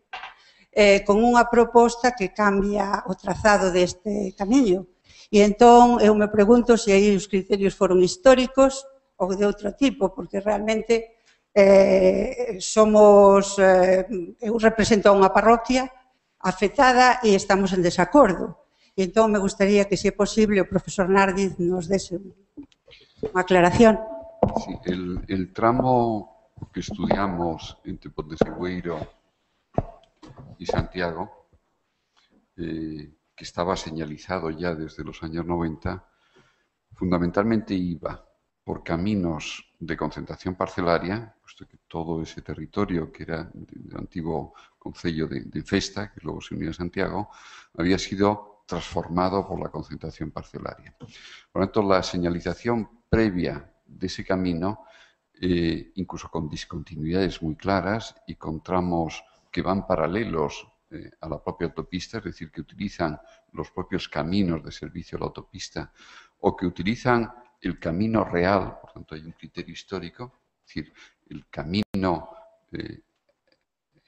con unha proposta que cambia o trazado deste camiño. E entón, eu me pregunto se aí os criterios foron históricos ou de outro tipo, porque realmente eu represento a unha parroquia afectada e estamos en desacordo. E entón, me gustaría que, se é posible, o profesor Nardi nos dese unha aclaración. Sí, el tramo que estudiamos entre Ponte Sigüeiro y Santiago, que estaba señalizado ya desde los años 90, fundamentalmente iba por caminos de concentración parcelaria, puesto que todo ese territorio que era del antiguo concello de Festa, que luego se unió a Santiago, había sido transformado por la concentración parcelaria. Por lo tanto, la señalización previa de ese camino, incluso con discontinuidades muy claras y con tramos que van paralelos a la propia autopista, es decir, que utilizan los propios caminos de servicio a la autopista o que utilizan el camino real, por tanto hay un criterio histórico, es decir, el camino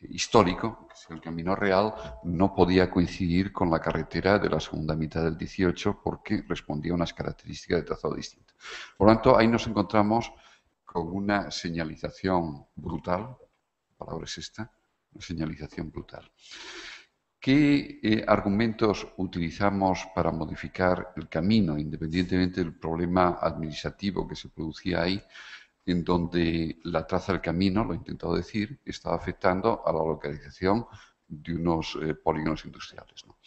histórico, que es el camino real, no podía coincidir con la carretera de la segunda mitad del 18 porque respondía a unas características de trazado distintas. Por lo tanto, ahí nos encontramos con una señalización brutal, la palabra es esta, una señalización brutal. ¿Qué argumentos utilizamos para modificar el camino, independientemente del problema administrativo que se producía ahí, en donde la traza del camino, lo he intentado decir, estaba afectando a la localización de unos polígonos industriales, ¿no?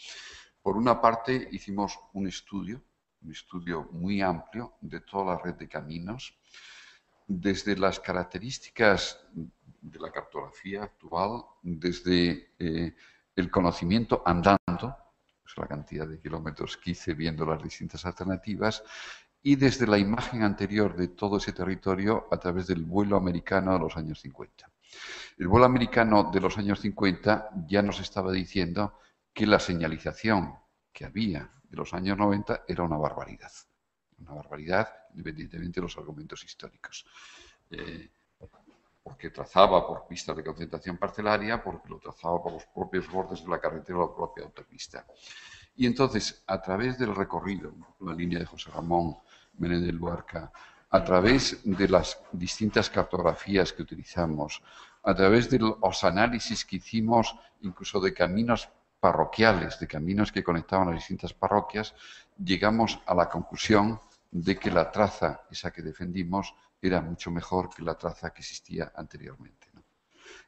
Por una parte, hicimos un estudio muy amplio de toda la red de caminos, desde las características de la cartografía actual, desde el conocimiento andando, pues la cantidad de kilómetros que hice viendo las distintas alternativas, y desde la imagen anterior de todo ese territorio a través del vuelo americano de los años 50. El vuelo americano de los años 50 ya nos estaba diciendo que la señalización que había de los años 90 era una barbaridad independientemente de los argumentos históricos. Porque trazaba por pistas de concentración parcelaria, porque lo trazaba por los propios bordes de la carretera o la propia autopista. Y entonces, a través del recorrido, la línea de José Ramón Menéndez Luarca, a través de las distintas cartografías que utilizamos, a través de los análisis que hicimos incluso de caminos parroquiales, de caminos que conectaban las distintas parroquias, llegamos a la conclusión de que la traza, esa que defendimos, era mucho mejor que la traza que existía anteriormente, ¿no?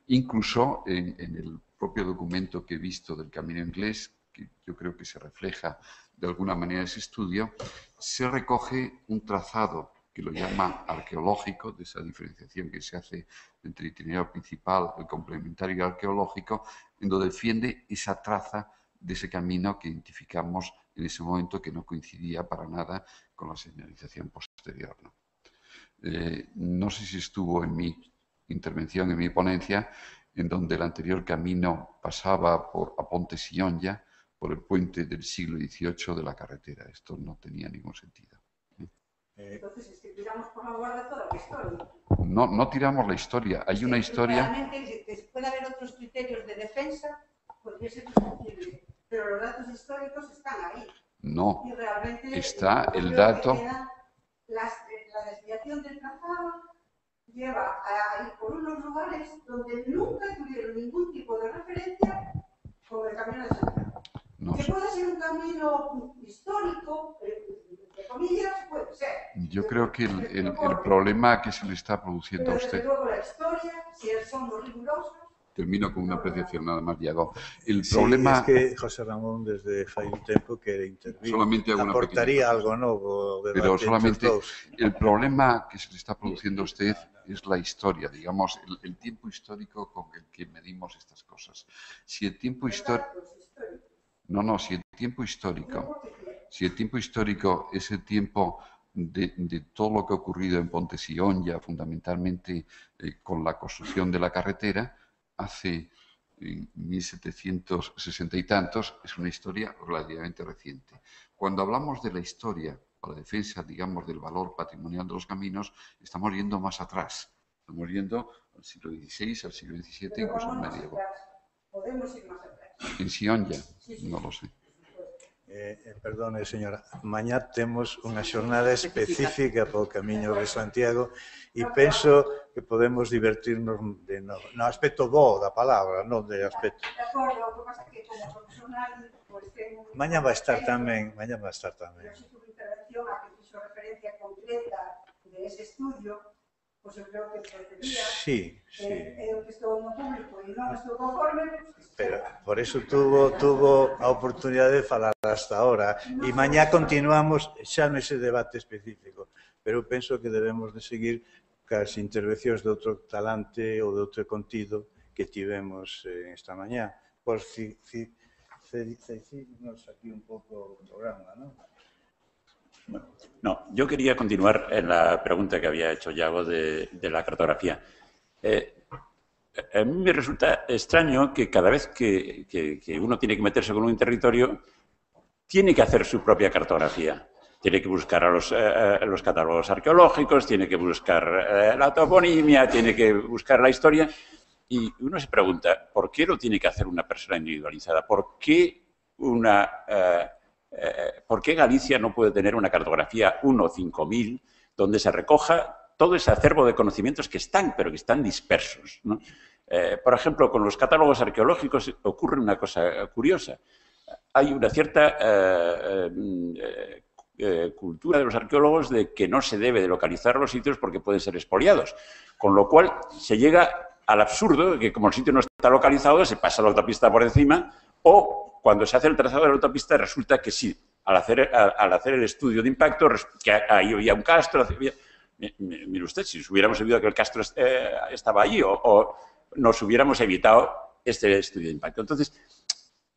Incluso en el propio documento que he visto del camino inglés, que yo creo que se refleja de alguna manera ese estudio, se recoge un trazado que lo llama arqueológico, de esa diferenciación que se hace entre el itinerario principal, el complementario y el arqueológico, en donde defiende esa traza de ese camino que identificamos en ese momento que no coincidía para nada con la señalización posterior, ¿no? No sé si estuvo en mi intervención, en mi ponencia, en donde el anterior camino pasaba por Aponte Sionja, por el puente del siglo XVIII de la carretera. Esto no tenía ningún sentido. Entonces, es que tiramos por la borda toda la historia. No tiramos la historia. Hay una historia... Realmente, que puede haber otros criterios de defensa, podría ser discutible, pero los datos históricos están ahí. No, y realmente, está el dato... La desviación del trazado lleva a ir por unos lugares donde nunca tuvieron ningún tipo de referencia con el camino de Santiago. No que sé. puede ser un camino histórico, de comillas, puede ser. Yo creo que el problema que se le está produciendo a Pero desde usted... luego la historia, si somos rigurosos... Termino con una apreciación nada más, Diego. El Sí, problema... es que José Ramón desde fai un tempo que intervir, Solamente hago una aportaría pequeña algo novo debate Pero entre solamente os dous. el problema que se le está produciendo a usted es la historia, digamos, el tiempo histórico con el que medimos estas cosas. Si el tiempo histórico... No, si el tiempo histórico es el tiempo de todo lo que ha ocurrido en Ponte Sionja, fundamentalmente con la construcción de la carretera, hace 1760 y tantos, es una historia relativamente reciente. Cuando hablamos de la historia o la defensa, digamos, del valor patrimonial de los caminos, estamos yendo más atrás. Estamos yendo al siglo XVI, al siglo XVII, incluso al medievo. Podemos ir más atrás. En Sionja, no lo sé. Perdone, señora, mañá temos unha xornada específica para o Camiño de Santiago e penso que podemos divertirnos no aspecto bo da palabra, non de aspecto. De acordo, o que pasa que como profesional, pues, Mañá vai estar tamén. Eu si tuve intervención a que fixo referencia concreta de ese estudio, pues eu creo que procedía. Sí. Eu que estou no público e non estou conforme, Pero por eso tuvo a oportunidade de falar hasta ahora e mañá continuamos xa nese debate específico, pero eu penso que debemos de seguir cas intervencións de outro talante ou de outro contido que tivemos esta mañá por seguirnos aquí un pouco o programa, ¿no? No, yo quería continuar en la pregunta que había hecho Yago de la cartografía. A mí me resulta extraño que cada vez que uno tiene que meterse con un territorio, tiene que hacer su propia cartografía. Tiene que buscar a los catálogos arqueológicos, tiene que buscar la toponimia, tiene que buscar la historia. Y uno se pregunta, ¿por qué lo tiene que hacer una persona individualizada? ¿Por qué Galicia no puede tener una cartografía 1.5000 donde se recoja todo ese acervo de conocimientos que están, pero que están dispersos, ¿no? Por ejemplo, con los catálogos arqueológicos ocurre una cosa curiosa. Hay una cierta cultura de los arqueólogos de que no se debe de localizar los sitios porque pueden ser expoliados, con lo cual se llega al absurdo de que como el sitio no está localizado se pasa la autopista por encima, o cuando se hace el trazado de la autopista resulta que sí, al hacer el estudio de impacto, que ahí había un castro. Mire usted, si hubiéramos sabido que el castro estaba allí o nos hubiéramos evitado este estudio de impacto. Entonces,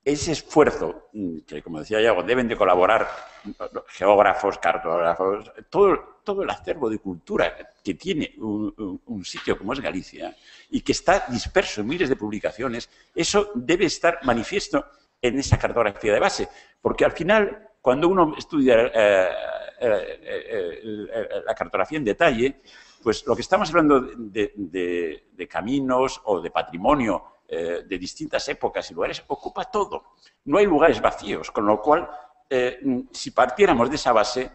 ese esfuerzo, que como decía Iago, deben de colaborar geógrafos, cartógrafos, todo el acervo de cultura que tiene un sitio como es Galicia y que está disperso en miles de publicaciones, eso debe estar manifiesto en esa cartografía de base, porque al final, cuando uno estudia la cartografía en detalle, pues lo que estamos hablando de caminos o de patrimonio de distintas épocas y lugares, ocupa todo. No hay lugares vacíos, con lo cual, si partiéramos de esa base,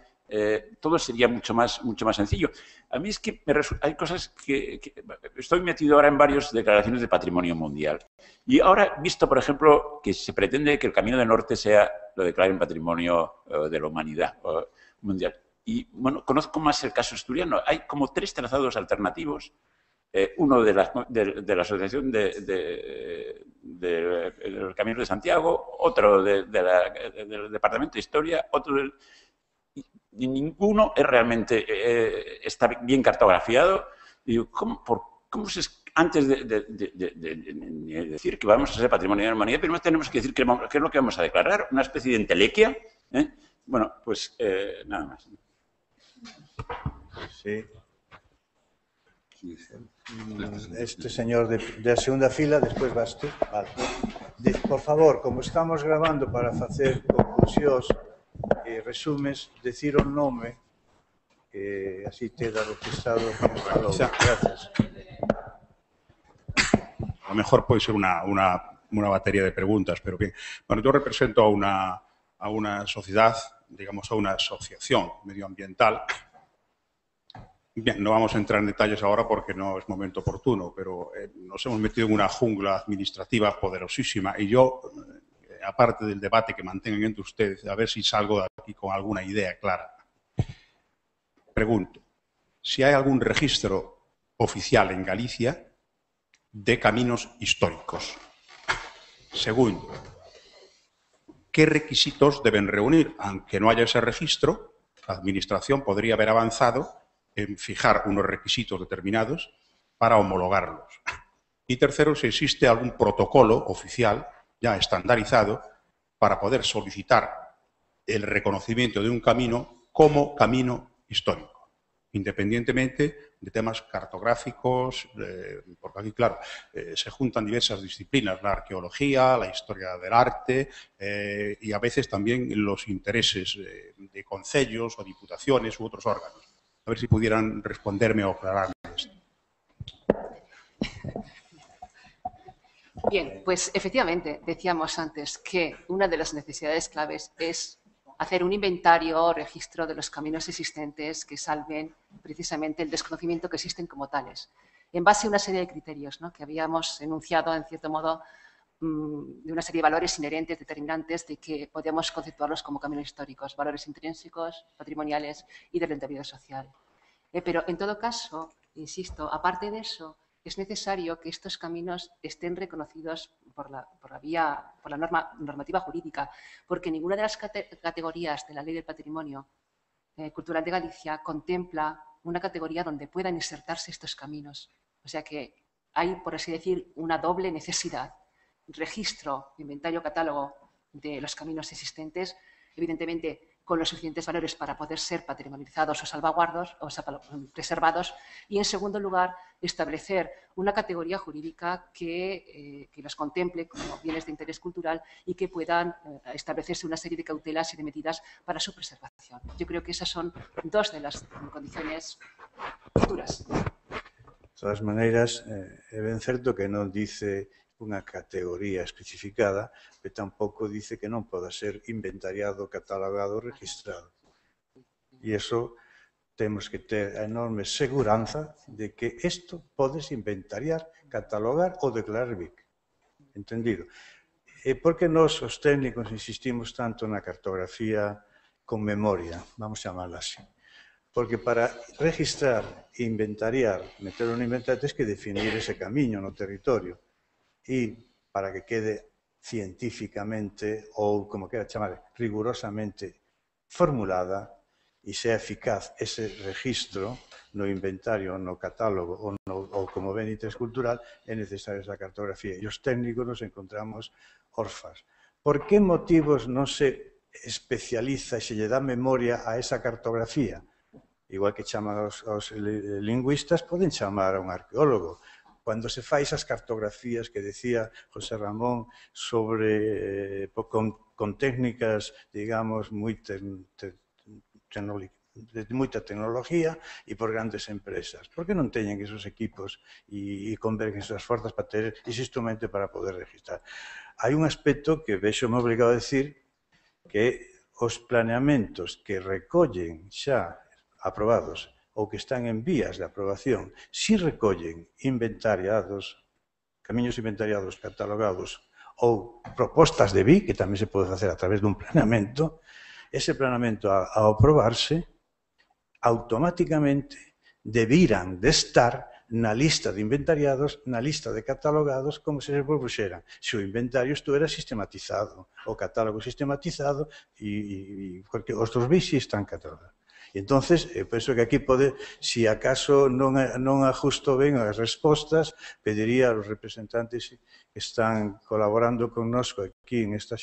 todo sería mucho más sencillo. A mí es que hay cosas que estoy metido ahora en varias declaraciones de patrimonio mundial. Y ahora, visto, por ejemplo, que se pretende que el Camino del Norte lo declaren patrimonio de la humanidad mundial. Y, bueno, conozco más el caso asturiano. Hay como 3 trazados alternativos. Uno de la Asociación de los Caminos de Santiago, otro del Departamento de Historia, otro y ninguno es realmente está bien cartografiado. Digo, ¿cómo se antes de decir que vamos a ser patrimonio de la humanidad, primero tenemos que decir qué es lo que vamos a declarar? ¿Una especie de entelequia? Bueno, pues nada más. Sí. Este señor de la segunda fila, después vas tú. Vale. Por favor, como estamos grabando para hacer conclusións e resumes, decir o nome, así te da registrado como falou. Gracias. A lo mejor puede ser una batería de preguntas, pero bien. Bueno, yo represento a una sociedad, digamos, a una asociación medioambiental. Bien, no vamos a entrar en detalles ahora porque no es momento oportuno, pero nos hemos metido en una jungla administrativa poderosísima y yo, aparte del debate que mantengan entre ustedes, a ver si salgo de aquí con alguna idea clara. Pregunto, si hay algún registro oficial en Galicia de caminos históricos. Segundo, ¿qué requisitos deben reunir? Aunque no haya ese registro, la Administración podría haber avanzado en fijar unos requisitos determinados para homologarlos. Y tercero, si existe algún protocolo oficial ya estandarizado para poder solicitar el reconocimiento de un camino como camino histórico, independientemente de temas cartográficos, porque aquí, claro, se juntan diversas disciplinas, la arqueología, la historia del arte y a veces también los intereses de concellos o diputaciones u otros órganos. A ver si pudieran responderme o aclararme esto. Bien, pues efectivamente, decíamos antes que una de las necesidades claves es hacer un inventario o registro de los caminos existentes que salven precisamente el desconocimiento que existen como tales, en base a una serie de criterios, ¿no?, que habíamos enunciado, en cierto modo, de una serie de valores inherentes, determinantes, de que podíamos conceptuarlos como caminos históricos, valores intrínsecos, patrimoniales y de rentabilidad social. Pero, en todo caso, insisto, aparte de eso, es necesario que estos caminos estén reconocidos por la normativa jurídica, porque ninguna de las categorías de la Ley del Patrimonio Cultural de Galicia contempla una categoría donde puedan insertarse estos caminos. O sea que hay, por así decir, una doble necesidad. Registro, inventario, catálogo de los caminos existentes, evidentemente con los suficientes valores para poder ser patrimonializados o salvaguardados o preservados, y en segundo lugar establecer una categoría jurídica que los contemple como bienes de interés cultural y que puedan establecerse una serie de cautelas y de medidas para su preservación. Yo creo que esas son dos de las condiciones futuras. De todas maneiras, é ben certo que non dice unha categoría especificada, pero tampouco dice que non poda ser inventariado, catalogado, registrado. E iso temos que ter a enorme seguranza de que isto podes inventariar, catalogar ou declarar BIC. Entendido? E por que nós, os técnicos, insistimos tanto na cartografía con memoria, vamos chamarla así? Porque para registrar, inventariar, meterlo no inventario, tens que definir ese camiño no territorio. E para que quede científicamente ou, como quera chamar, rigurosamente formulada e sea eficaz ese registro no inventario, no catálogo ou como ben de interés cultural, é necesaria esa cartografía. E os técnicos nos encontramos orfas. Por que motivos non se especializa e se lle dá memoria a esa cartografía? Igual que chaman os lingüistas, poden chamar a un arqueólogo. Cando se fai esas cartografías que decía José Ramón sobre con técnicas, digamos, de moita tecnología e por grandes empresas. Por que non teñen esos equipos e convergen esas forzas para ter ese instrumento para poder registrar? Hai un aspecto que vexo-me obrigado a decir, que os planeamentos que recollen xa aprobados ou que están en vías de aprobación, si recollen inventariados, camiños inventariados, catalogados ou propostas de BIC, que tamén se pode facer a través dun planeamento, ese planeamento ao aprobarse, automáticamente debiran de estar na lista de inventariados, na lista de catalogados, como se propuxeran. Se o inventario estuvera sistematizado, o catálogo sistematizado, e porque os dos BIC están catalogados. E entonces, eu penso que aquí pode, se acaso non ajusto ben as respostas, pediría aos representantes que están colaborando connosco aquí en esta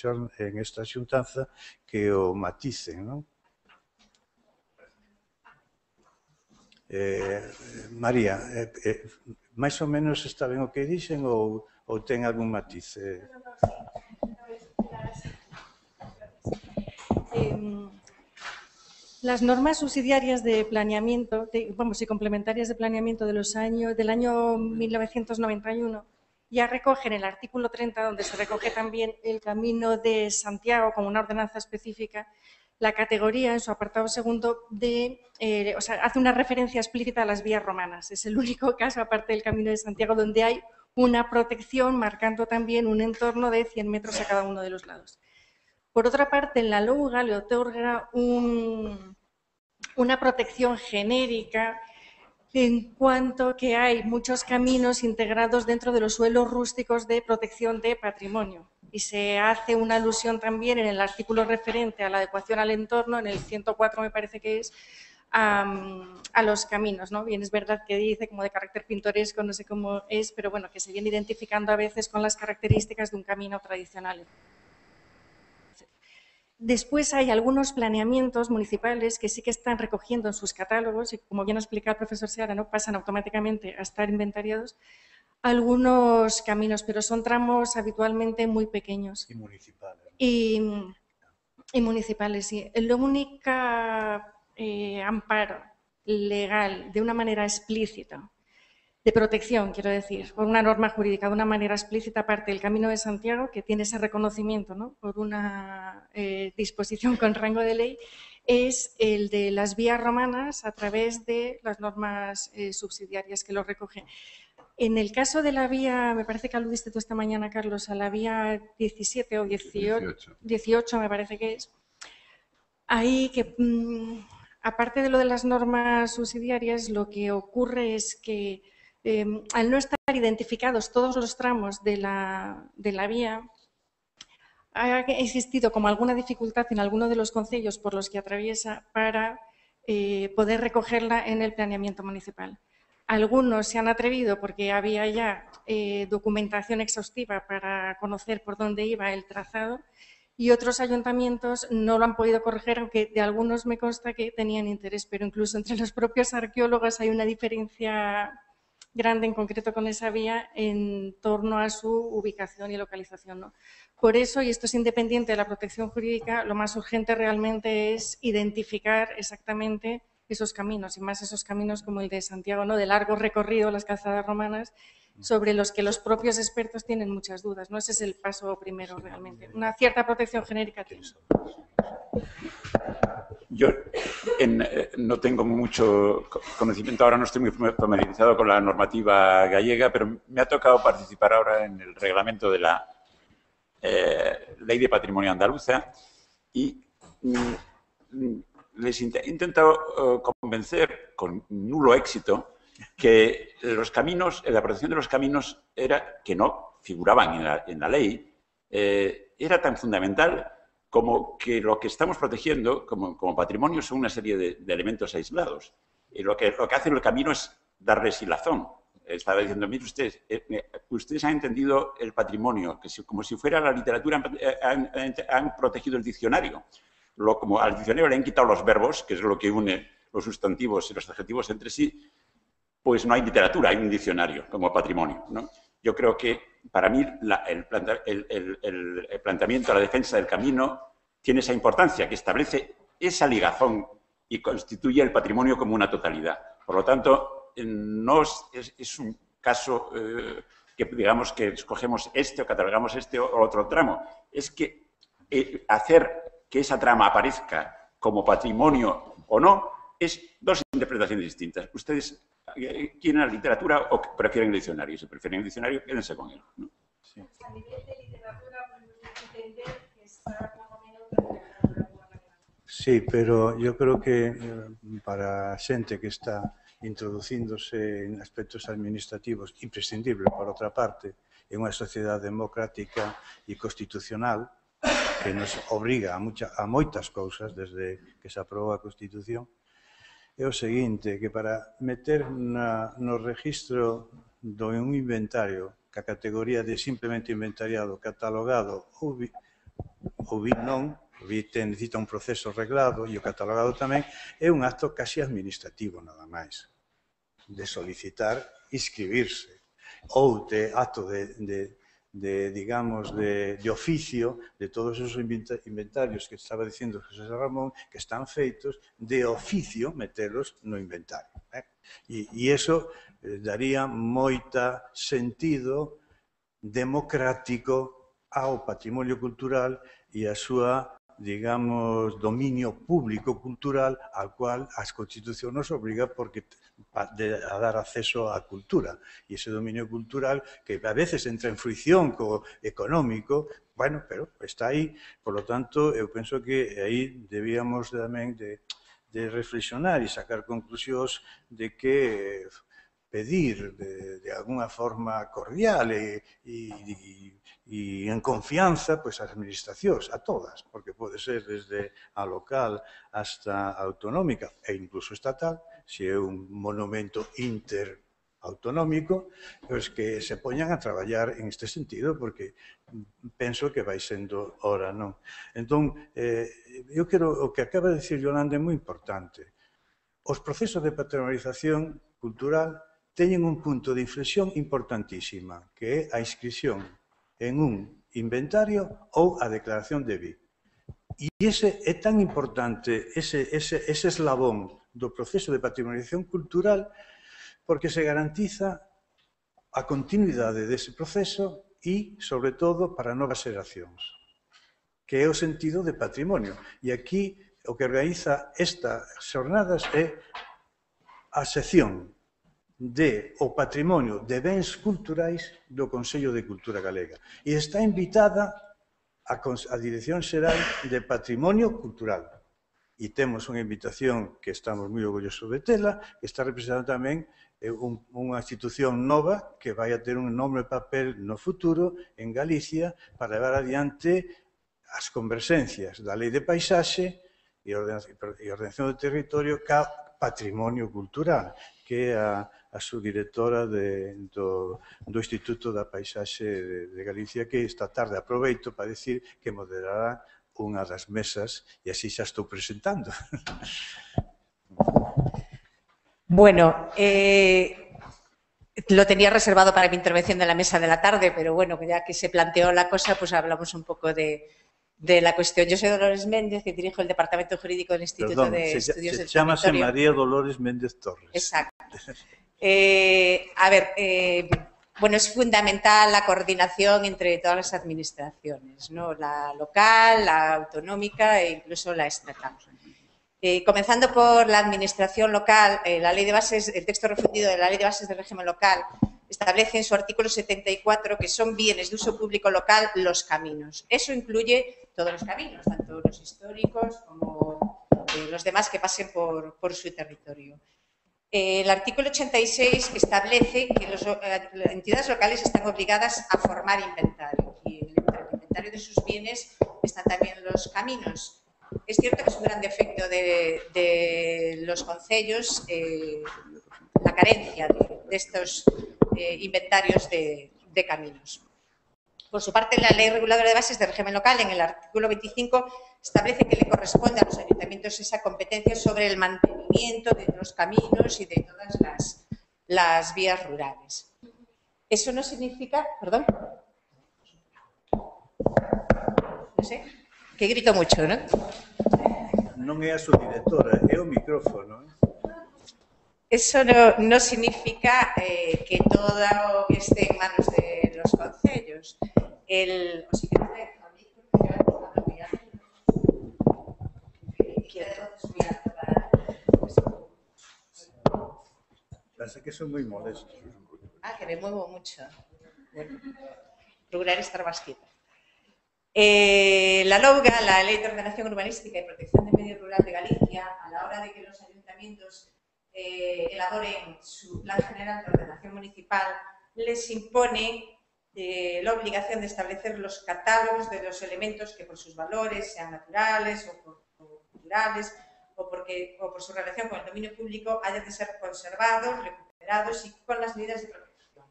xuntanza que o maticen, non? María, máis ou menos está ben o que dixen ou ten algún matiz? Las normas subsidiarias de planeamiento, y complementarias de planeamiento del año 1991 ya recogen el artículo 30, donde se recoge también el Camino de Santiago como una ordenanza específica, la categoría en su apartado segundo hace una referencia explícita a las vías romanas. Es el único caso, aparte del Camino de Santiago, donde hay una protección marcando también un entorno de 100 metros a cada uno de los lados. Por otra parte, la LOUGA le otorga una protección genérica en cuanto que hay muchos caminos integrados dentro de los suelos rústicos de protección de patrimonio. Y se hace una alusión también en el artículo referente a la adecuación al entorno, en el 104 me parece que es, a los caminos, ¿no? Bien, es verdad que dice como de carácter pintoresco, no sé cómo es, pero bueno, que se viene identificando a veces con las características de un camino tradicional. Después hay algunos planeamientos municipales que sí que están recogiendo en sus catálogos y, como bien ha explicado el profesor Seara, ¿no? Pasan automáticamente a estar inventariados algunos caminos, pero son tramos habitualmente muy pequeños. Y municipales. Y municipales, sí. El único amparo legal de una manera explícita, de protección, quiero decir, por una norma jurídica de una manera explícita, aparte del Camino de Santiago, que tiene ese reconocimiento, ¿no? Por una disposición con rango de ley, es el de las vías romanas a través de las normas subsidiarias que lo recogen. En el caso de la vía, me parece que aludiste tú esta mañana, Carlos, a la vía 17 o 18 me parece que es, ahí que, aparte de lo de las normas subsidiarias, lo que ocurre es que al no estar identificados todos los tramos de la vía, ha existido como alguna dificultad en alguno de los concellos por los que atraviesa para poder recogerla en el planeamiento municipal. Algunos se han atrevido porque había ya documentación exhaustiva para conocer por dónde iba el trazado y otros ayuntamientos no lo han podido corregir, aunque de algunos me consta que tenían interés, pero incluso entre los propios arqueólogos hay una diferencia grande, en concreto con esa vía, en torno a su ubicación y localización, ¿no? Por eso, y esto es independiente de la protección jurídica, lo más urgente realmente es identificar exactamente esos caminos, y más esos caminos como el de Santiago, ¿no? De largo recorrido, las calzadas romanas, sobre los que los propios expertos tienen muchas dudas, ¿no? Ese es el paso primero realmente. Una cierta protección genérica tiene. Yo no tengo mucho conocimiento, ahora no estoy muy familiarizado con la normativa gallega, pero me ha tocado participar ahora en el reglamento de la Ley de Patrimonio Andaluza y les he intentado convencer con nulo éxito que los caminos, la protección de los caminos era, que no figuraban en la ley, era tan fundamental como que lo que estamos protegiendo como patrimonio son una serie de elementos aislados. Y lo que hace el camino es darles hilazón. Estaba diciendo, mire ustedes han entendido el patrimonio, que como si fuera la literatura, han protegido el diccionario. Como al diccionario le han quitado los verbos, que es lo que une los sustantivos y los adjetivos entre sí, pues no hay literatura, hay un diccionario como patrimonio, ¿no? Yo creo que para mí el planteamiento, la defensa del camino tiene esa importancia, que establece esa ligazón y constituye el patrimonio como una totalidad. Por lo tanto, no es un caso que digamos que escogemos este o catalogamos este o otro tramo. Es que hacer que esa trama aparezca como patrimonio o no es dos interpretaciones distintas. Ustedes quieren la literatura o prefieren el diccionario. Si prefieren el diccionario, quédense con él, ¿no? Sí. A nivel de literatura, podemos entender que está más o menos... Sí, pero yo creo que para xente que está introducíndose en aspectos administrativos imprescindible, por outra parte, en unha sociedade democrática e constitucional que nos obriga a moitas cousas desde que se aprobou a Constitución, é o seguinte, que para meter no registro de un inventario que a categoría de simplemente inventariado, catalogado ou non, necesita un proceso reglado e o catalogado tamén, é un acto casi administrativo nada máis, de solicitar inscribirse ou de acto digamos, de oficio de todos esos inventarios que estaba dicindo José Ramón, que están feitos de oficio metelos no inventario. E iso daría moita sentido democrático ao patrimonio cultural e a súa, digamos, dominio público cultural al cual a Constitución nos obriga a dar acceso á cultura. E ese dominio cultural que a veces entra en fricción co económico, bueno, pero está aí. Por lo tanto, eu penso que aí debíamos tamén de reflexionar e sacar conclusións de que pedir de alguna forma cordial e en confianza pues, as administracións, a todas, porque pode ser desde a local hasta a autonómica e incluso estatal, se é un monumento interautonómico, pues que se poñan a traballar en este sentido, porque penso que vai sendo hora, non? Entón, eu quero, o que acaba de dicir Yolanda é moi importante. Os procesos de patrimonialización cultural teñen un punto de inflexión importantísima, que é a inscripción en un inventario ou a declaración de BI. E ese é tan importante, ese eslabón do proceso de patrimonialización cultural, porque se garantiza a continuidade dese proceso e, sobre todo, para novas xeracións, que é o sentido de patrimonio. E aquí o que organiza estas xornadas é a sección de o patrimonio de bens culturais do Consello de Cultura Galega. E está invitada a Dirección Xeral de Patrimonio Cultural. E temos unha invitación que estamos moi orgullosos de tela, que está representando tamén unha institución nova que vai a ter un enorme papel no futuro en Galicia para levar adiante as converxencias da Lei de Paisaxe e ordenación do territorio ca patrimonio cultural, que é a subdirectora do Instituto da Paisaxe de Galicia, que esta tarde aproveito para decir que moderará unha das mesas e así xa estou presentando. Bueno, lo tenía reservado para mi intervención de la mesa de la tarde, pero bueno, ya que se planteó la cosa, pues hablamos un poco de la cuestión. Yo soy Dolores Méndez, que dirijo el Departamento Jurídico del Instituto de Estudios del Territorio. Chámase María Dolores Méndez Torres. Exacto. Bueno, es fundamental la coordinación entre todas las administraciones, ¿no? La local, la autonómica e incluso la estatal. Comenzando por la administración local, la Ley de Bases, el texto refundido de la Ley de Bases del Régimen Local establece en su artículo 74 que son bienes de uso público local los caminos. Eso incluye todos los caminos, tanto los históricos como los demás que pasen por su territorio. El artículo 86 establece que las entidades locales están obligadas a formar inventario y entre el inventario de sus bienes están también los caminos. Es cierto que es un gran defecto de los concellos la carencia de estos inventarios de caminos. Por su parte, la Ley Reguladora de Bases del Régimen Local, en el artículo 25, establece que le corresponde a los ayuntamientos esa competencia sobre el mantenimiento de los caminos y de todas las vías rurales. Eso no significa... ¿Perdón? No sé, que grito mucho, ¿no? Non é a subdirectora, é o micrófono. Eso no significa que todo esté en manos de los concellos. Parece que son moi molestos. Que me muevo mucho. Bueno, procuraré estar más quieta. La LOUGA, la Ley de Ordenación Urbanística y Protección del Medio Rural de Galicia, a la hora de que los ayuntamientos elaboren su plan general de ordenación municipal, les impone la obligación de establecer los catálogos de los elementos que por sus valores, sean naturales o culturales, o por su relación con el dominio público, hayan de ser conservados, recuperados y con las medidas de protección.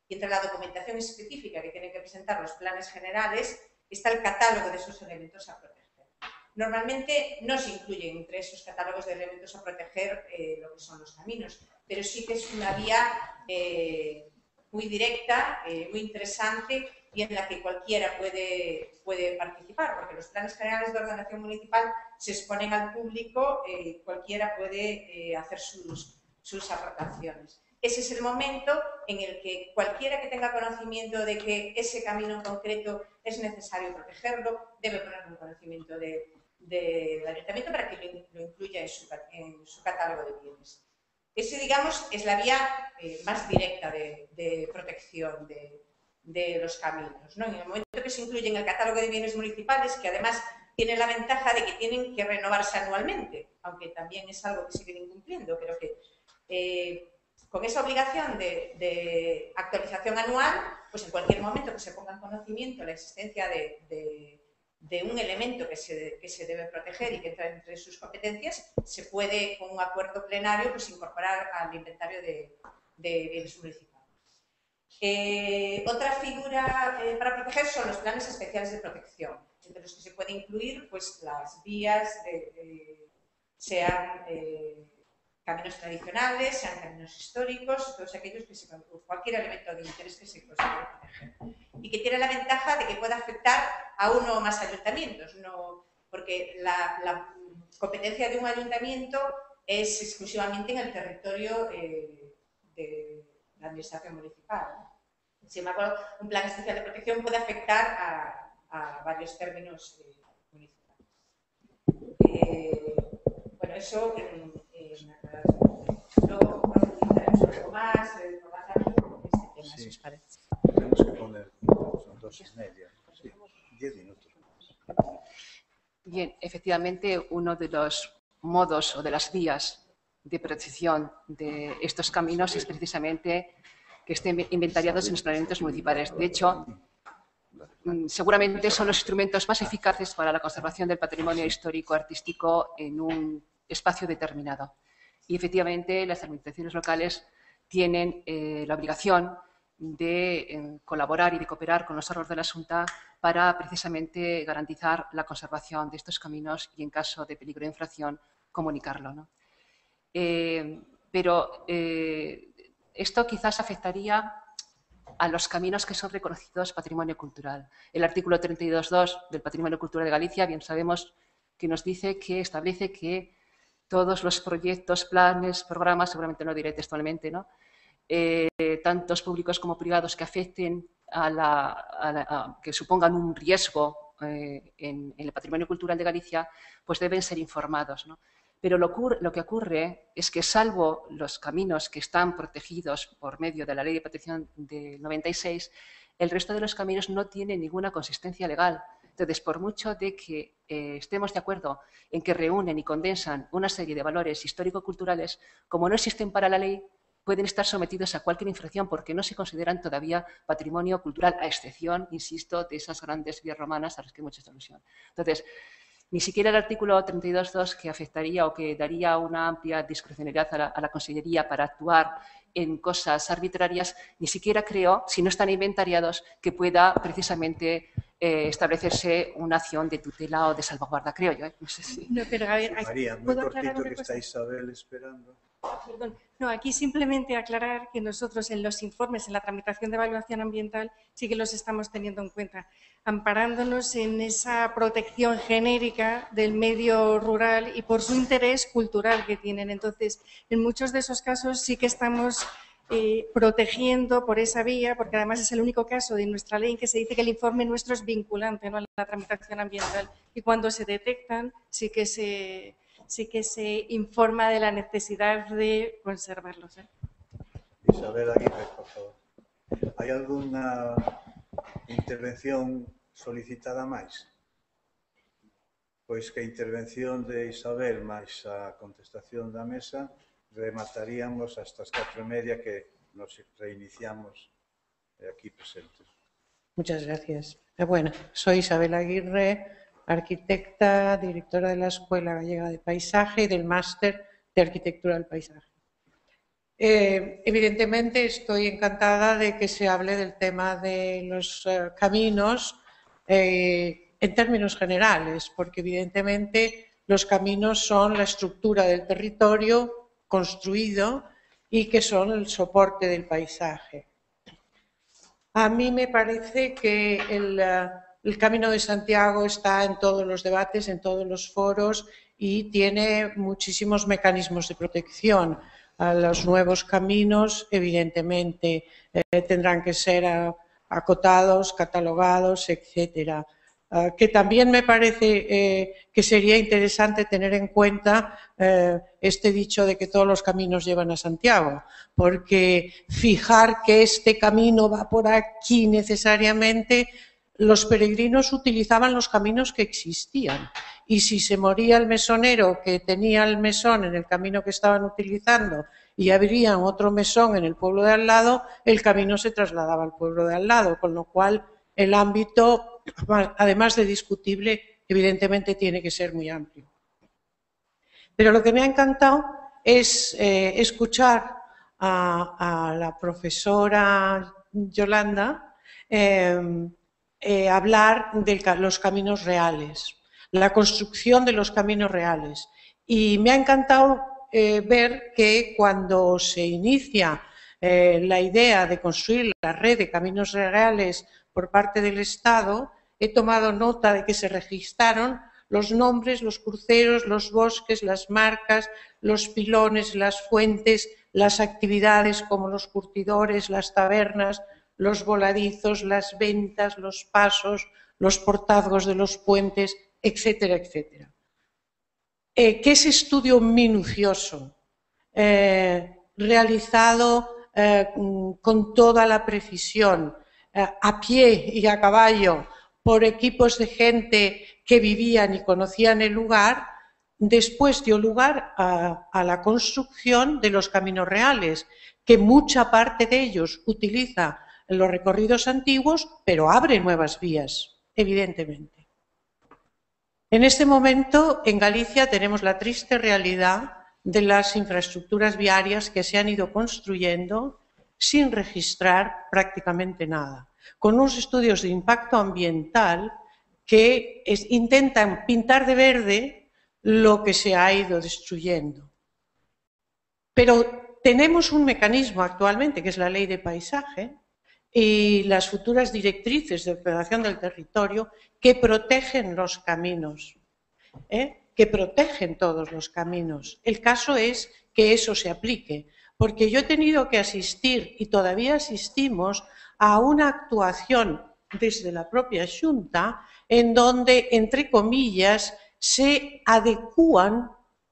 Y entre la documentación específica que tienen que presentar los planes generales está el catálogo de esos elementos a proteger. Normalmente no se incluyen entre esos catálogos de elementos a proteger lo que son los caminos, pero sí que es una vía muy directa, muy interesante y en la que cualquiera puede participar, porque los planes generales de ordenación municipal se exponen al público, cualquiera puede hacer sus aportaciones. Ese es el momento en el que cualquiera que tenga conocimiento de que ese camino en concreto es necesario protegerlo, debe ponerlo en conocimiento del ayuntamiento para que lo incluya en su catálogo de bienes. Ese, digamos, es la vía más directa de protección de los caminos, ¿no? En el momento que se incluye en el catálogo de bienes municipales, que además tiene la ventaja de que tienen que renovarse anualmente, aunque también es algo que siguen incumpliendo, pero que con esa obligación de actualización anual, pues en cualquier momento que se ponga en conocimiento la existencia de un elemento que se debe proteger y que entra entre sus competencias, se puede, con un acuerdo plenario, pues incorporar al inventario de bienes municipales. Otra figura para proteger son los planes especiales de protección, entre los que se puede incluir pues, las vías, sean caminos tradicionales, sean caminos históricos, todos aquellos que cualquier elemento de interés que se considere proteger. Y que tiene la ventaja de que pueda afectar a uno o más ayuntamientos, porque la competencia de un ayuntamiento es exclusivamente en el territorio de la administración municipal. Sin embargo, un plan especial de protección puede afectar a varios términos municipales. Bueno, eso luego profundizaremos un poco más por la tarde en este tema, si os parece. Tenemos que poner, son 2:30, sí, 10 minutos. Bien, efectivamente, uno de los modos o de las vías de protección de estos caminos es precisamente que estén inventariados en los planeamientos municipales. De hecho, seguramente son los instrumentos más eficaces para la conservación del patrimonio histórico-artístico en un espacio determinado. Y efectivamente, las administraciones locales tienen la obligación de colaborar y de cooperar con los órganos de la Xunta para precisamente garantizar la conservación de estos caminos y, en caso de peligro de infracción, comunicarlo, ¿no? Pero esto quizás afectaría a los caminos que son reconocidos patrimonio cultural. El artículo 32.2 del Patrimonio Cultural de Galicia, bien sabemos que nos dice que establece que todos los proyectos, planes, programas, seguramente no diré textualmente, ¿no? Tantos públicos como privados que afecten que supongan un riesgo en el patrimonio cultural de Galicia, pues deben ser informados, ¿no? Pero lo que ocurre es que, salvo los caminos que están protegidos por medio de la Ley de Protección del 96, el resto de los caminos no tienen ninguna consistencia legal. Entonces, por mucho de que estemos de acuerdo en que reúnen y condensan una serie de valores histórico-culturales, como no existen para la ley, pueden estar sometidos a cualquier infracción porque no se consideran todavía patrimonio cultural, a excepción, insisto, de esas grandes vías romanas a las que hemos hecho alusión. Entonces, ni siquiera el artículo 32.2, que afectaría o que daría una amplia discrecionalidad a la Consellería para actuar en cosas arbitrarias, ni siquiera creo, si no están inventariados, que pueda precisamente establecerse una acción de tutela o de salvaguarda, creo yo. No sé si... No, pero a ver, María, muy cortito, que está Isabel esperando. Perdón. No, aquí simplemente aclarar que nosotros en los informes, en la tramitación de evaluación ambiental, sí que los estamos teniendo en cuenta, amparándonos en esa protección genérica del medio rural y por su interés cultural que tienen. Entonces, en muchos de esos casos sí que estamos protegiendo por esa vía, porque además es el único caso de nuestra ley en que se dice que el informe nuestro es vinculante, ¿no?, a la tramitación ambiental, y cuando se detectan sí que se informa de la necesidad de conservarlos. Isabel Aguirre, por favor. Hai alguna intervención solicitada máis? Pois que a intervención de Isabel máis a contestación da mesa remataríamos hasta as 4:30 que nos reiniciamos aquí presentes. Muchas gracias. Bueno, soy Isabel Aguirre, arquitecta, directora de la Escuela Gallega de Paisaje y del Máster de Arquitectura del Paisaje. Evidentemente estoy encantada de que se hable del tema de los caminos en términos generales, porque evidentemente los caminos son la estructura del territorio construido y que son el soporte del paisaje. A mí me parece que el Camino de Santiago está en todos los debates, en todos los foros y tiene muchísimos mecanismos de protección. Los nuevos caminos, evidentemente, tendrán que ser acotados, catalogados, etcétera. Que también me parece que sería interesante tener en cuenta este dicho de que todos los caminos llevan a Santiago, porque fijar que este camino va por aquí necesariamente. Los peregrinos utilizaban los caminos que existían y si se moría el mesonero que tenía el mesón en el camino que estaban utilizando y abrían otro mesón en el pueblo de al lado, el camino se trasladaba al pueblo de al lado, con lo cual el ámbito, además de discutible, evidentemente tiene que ser muy amplio. Pero lo que me ha encantado es escuchar a la profesora Yolanda hablar de los caminos reales, la construcción de los caminos reales. Y me ha encantado ver que cuando se inicia la idea de construir la red de caminos reales por parte del Estado, he tomado nota de que se registraron los nombres, los cruceros, los bosques, las marcas, los pilones, las fuentes, las actividades como los curtidores, las tabernas, los voladizos, las ventas, los pasos, los portazgos de los puentes, etcétera, etcétera. Que ese estudio minucioso, realizado con toda la precisión, a pie y a caballo, por equipos de gente que vivían y conocían el lugar, después dio lugar a la construcción de los caminos reales, que mucha parte de ellos utiliza los recorridos antiguos, pero abre nuevas vías, evidentemente. En este momento, en Galicia, tenemos la triste realidad de las infraestructuras viarias que se han ido construyendo sin registrar prácticamente nada, con unos estudios de impacto ambiental que intentan pintar de verde lo que se ha ido destruyendo. Pero tenemos un mecanismo actualmente, que es la Ley de Paisaje, y las futuras directrices de ordenación del territorio que protegen los caminos, que protegen todos los caminos. El caso es que eso se aplique, porque yo he tenido que asistir, y todavía asistimos, a una actuación desde la propia Xunta en donde, entre comillas, se adecúan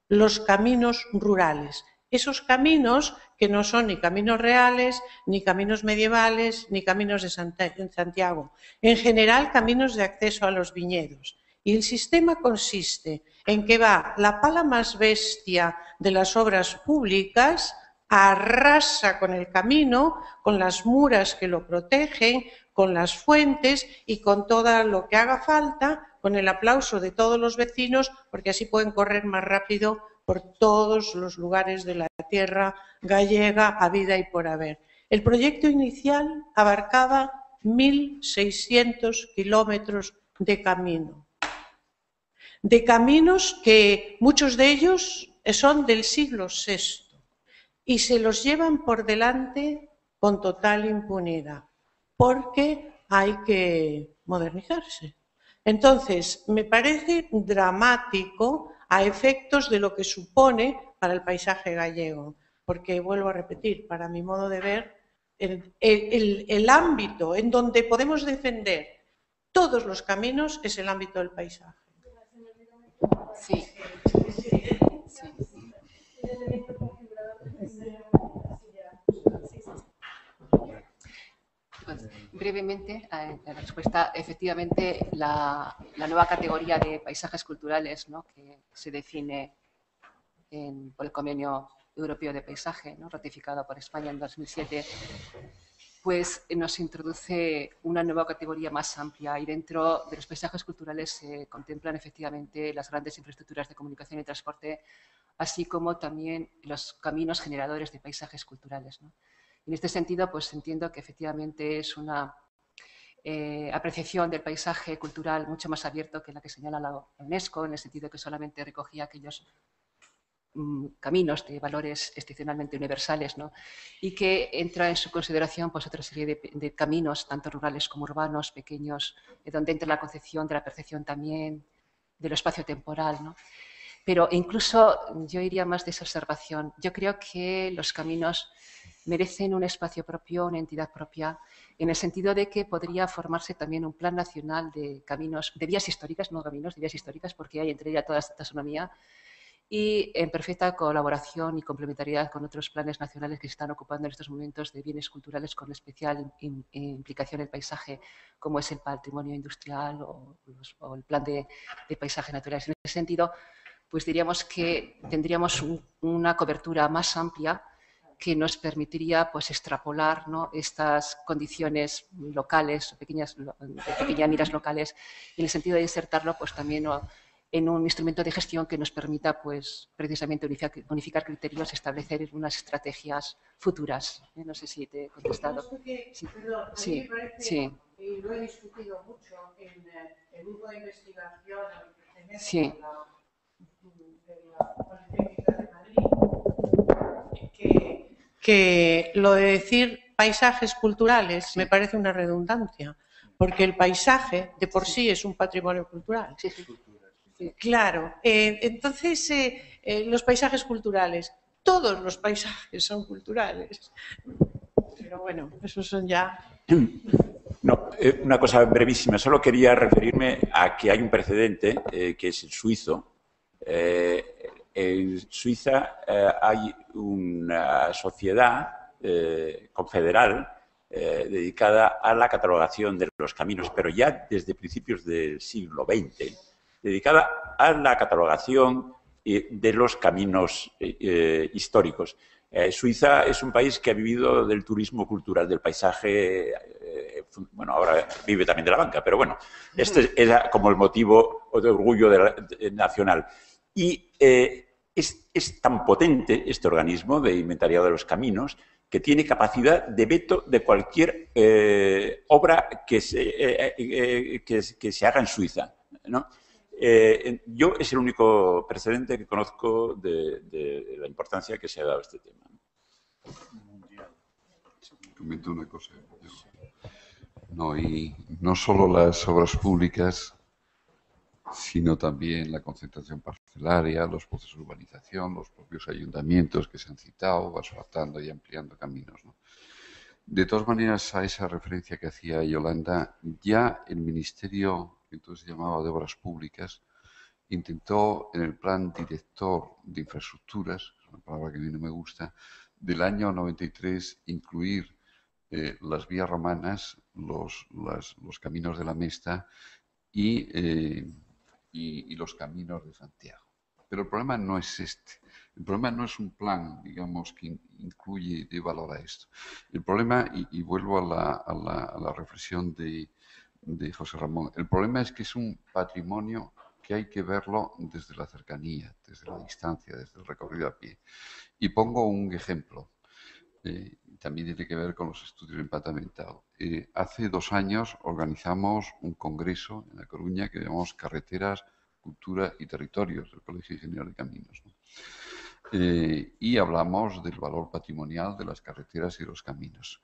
los caminos rurales. Esos caminos que no son ni caminos reales, ni caminos medievales, ni caminos de Santiago. En general, caminos de acceso a los viñedos. Y el sistema consiste en que va la pala más bestia de las obras públicas, arrasa con el camino, con las muras que lo protegen, con las fuentes y con todo lo que haga falta, con el aplauso de todos los vecinos, porque así pueden correr más rápido por todos los lugares de la tierra gallega, habida y por haber. El proyecto inicial abarcaba 1.600 kilómetros de camino. De caminos que muchos de ellos son del siglo VI y se los llevan por delante con total impunidad, porque hay que modernizarse. Entonces, me parece dramático a efectos de lo que supone para el paisaje gallego, porque, vuelvo a repetir, para mi modo de ver, el ámbito en donde podemos defender todos los caminos es el ámbito del paisaje. Sí. Brevemente, la respuesta, efectivamente, la nueva categoría de paisajes culturales, ¿no?, que se define por el Convenio Europeo de Paisaje, ¿no?, ratificado por España en 2007, pues nos introduce una nueva categoría más amplia y dentro de los paisajes culturales se contemplan efectivamente las grandes infraestructuras de comunicación y transporte, así como también los caminos generadores de paisajes culturales, ¿no? En este sentido, pues entiendo que efectivamente es una apreciación del paisaje cultural mucho más abierto que la que señala la UNESCO, en el sentido que solamente recogía aquellos caminos de valores excepcionalmente universales, ¿no?, y que entra en su consideración pues otra serie de caminos, tanto rurales como urbanos, pequeños, donde entra la concepción de la percepción también de lo espacio-temporal, ¿no? Pero incluso yo iría más de esa observación. Yo creo que los caminos merecen un espacio propio, una entidad propia, en el sentido de que podría formarse también un plan nacional de caminos, de vías históricas, no caminos, de vías históricas, porque hay entre ellas toda esta taxonomía, y en perfecta colaboración y complementariedad con otros planes nacionales que se están ocupando en estos momentos de bienes culturales con especial implicación en el paisaje, como es el patrimonio industrial o el plan de paisajes naturales. En ese sentido, pues diríamos que tendríamos una cobertura más amplia que nos permitiría pues extrapolar, ¿no?, estas condiciones locales, de pequeñas miras locales, en el sentido de insertarlo pues también, ¿no?, en un instrumento de gestión que nos permita pues precisamente unificar criterios y establecer unas estrategias futuras. No sé si te he contestado. Sí, perdón, sí, me parece, sí. Y lo he discutido mucho en el grupo de investigación al que pertenece Sí. de la Politécnica de Madrid, que lo de decir paisajes culturales me parece una redundancia, porque el paisaje de por sí es un patrimonio cultural. Sí, sí. Claro, entonces los paisajes culturales, todos los paisajes son culturales, pero bueno, esos son ya... No, una cosa brevísima, solo quería referirme a que hay un precedente que es el suizo. En Suiza hay una sociedad confederal dedicada a la catalogación de los caminos, pero ya desde principios del siglo XX, dedicada a la catalogación de los caminos históricos. Suiza es un país que ha vivido del turismo cultural, del paisaje, bueno, ahora vive también de la banca, pero bueno, este era como el motivo de orgullo nacional. Y es tan potente este organismo de inventariado de los caminos que tiene capacidad de veto de cualquier obra que se haga en Suiza, ¿no? Yo es el único precedente que conozco de la importancia que se ha dado a este tema. Comento una cosa. No, y no solo las obras públicas, sino también la concentración parcelaria, los procesos de urbanización, los propios ayuntamientos que se han citado, asfaltando y ampliando caminos, ¿no? De todas maneras, a esa referencia que hacía Yolanda, ya el Ministerio, que entonces se llamaba de Obras Públicas, intentó en el Plan Director de Infraestructuras, es una palabra que a mí no me gusta, del año 93 incluir las vías romanas, los caminos de la Mesta y los caminos de Santiago. Pero el problema no es este. El problema no es un plan, digamos, que incluye y valora esto. El problema, y vuelvo a la reflexión de José Ramón, el problema es que es un patrimonio que hay que verlo desde la cercanía, desde la distancia, desde el recorrido a pie. Y pongo un ejemplo. También tiene que ver con los estudios de impacto ambiental. Hace 2 años organizamos un congreso en La Coruña que llamamos Carreteras, Cultura y Territorios del Colegio de Ingenieros de Caminos, ¿no? Y hablamos del valor patrimonial de las carreteras y los caminos.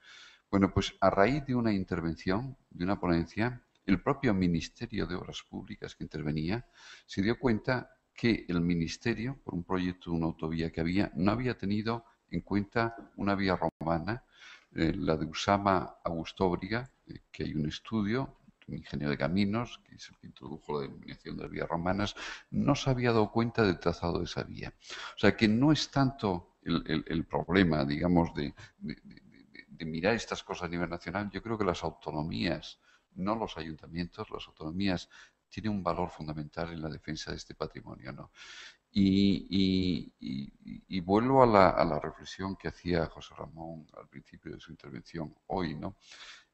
Bueno, pues a raíz de una intervención, de una ponencia, el propio Ministerio de Obras Públicas que intervenía se dio cuenta que el Ministerio, por un proyecto de una autovía que había, no había tenido en cuenta una vía romana, la de Usama Agustóbriga, que hay un estudio, un ingeniero de caminos, que es el que introdujo la denominación de las vías romanas, no se había dado cuenta del trazado de esa vía. O sea que no es tanto el problema, digamos, de mirar estas cosas a nivel nacional. Yo creo que las autonomías, no los ayuntamientos, las autonomías tienen un valor fundamental en la defensa de este patrimonio, ¿no? Y vuelvo a la reflexión que hacía José Ramón al principio de su intervención hoy, ¿no?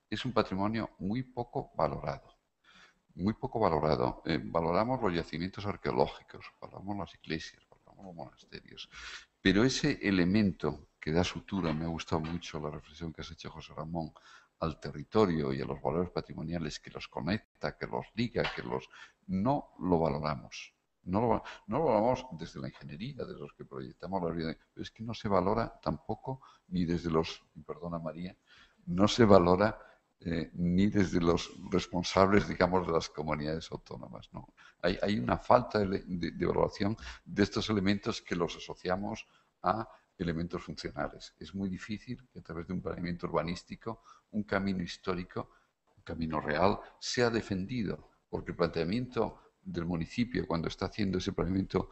Es un patrimonio muy poco valorado. Muy poco valorado. Valoramos los yacimientos arqueológicos, valoramos las iglesias, valoramos los monasterios. Pero ese elemento que da sutura, me ha gustado mucho la reflexión que has hecho, José Ramón, al territorio y a los valores patrimoniales, que los conecta, que los liga, no lo valoramos. No lo valoramos desde la ingeniería, desde los que proyectamos la vida, pero es que no se valora tampoco ni desde los, perdona María, no se valora ni desde los responsables, digamos, de las comunidades autónomas, ¿no? Hay una falta de valoración de estos elementos que los asociamos a elementos funcionales. Es muy difícil que a través de un planeamiento urbanístico, un camino histórico, un camino real, sea defendido, porque el planteamiento del municipio, cuando está haciendo ese planeamiento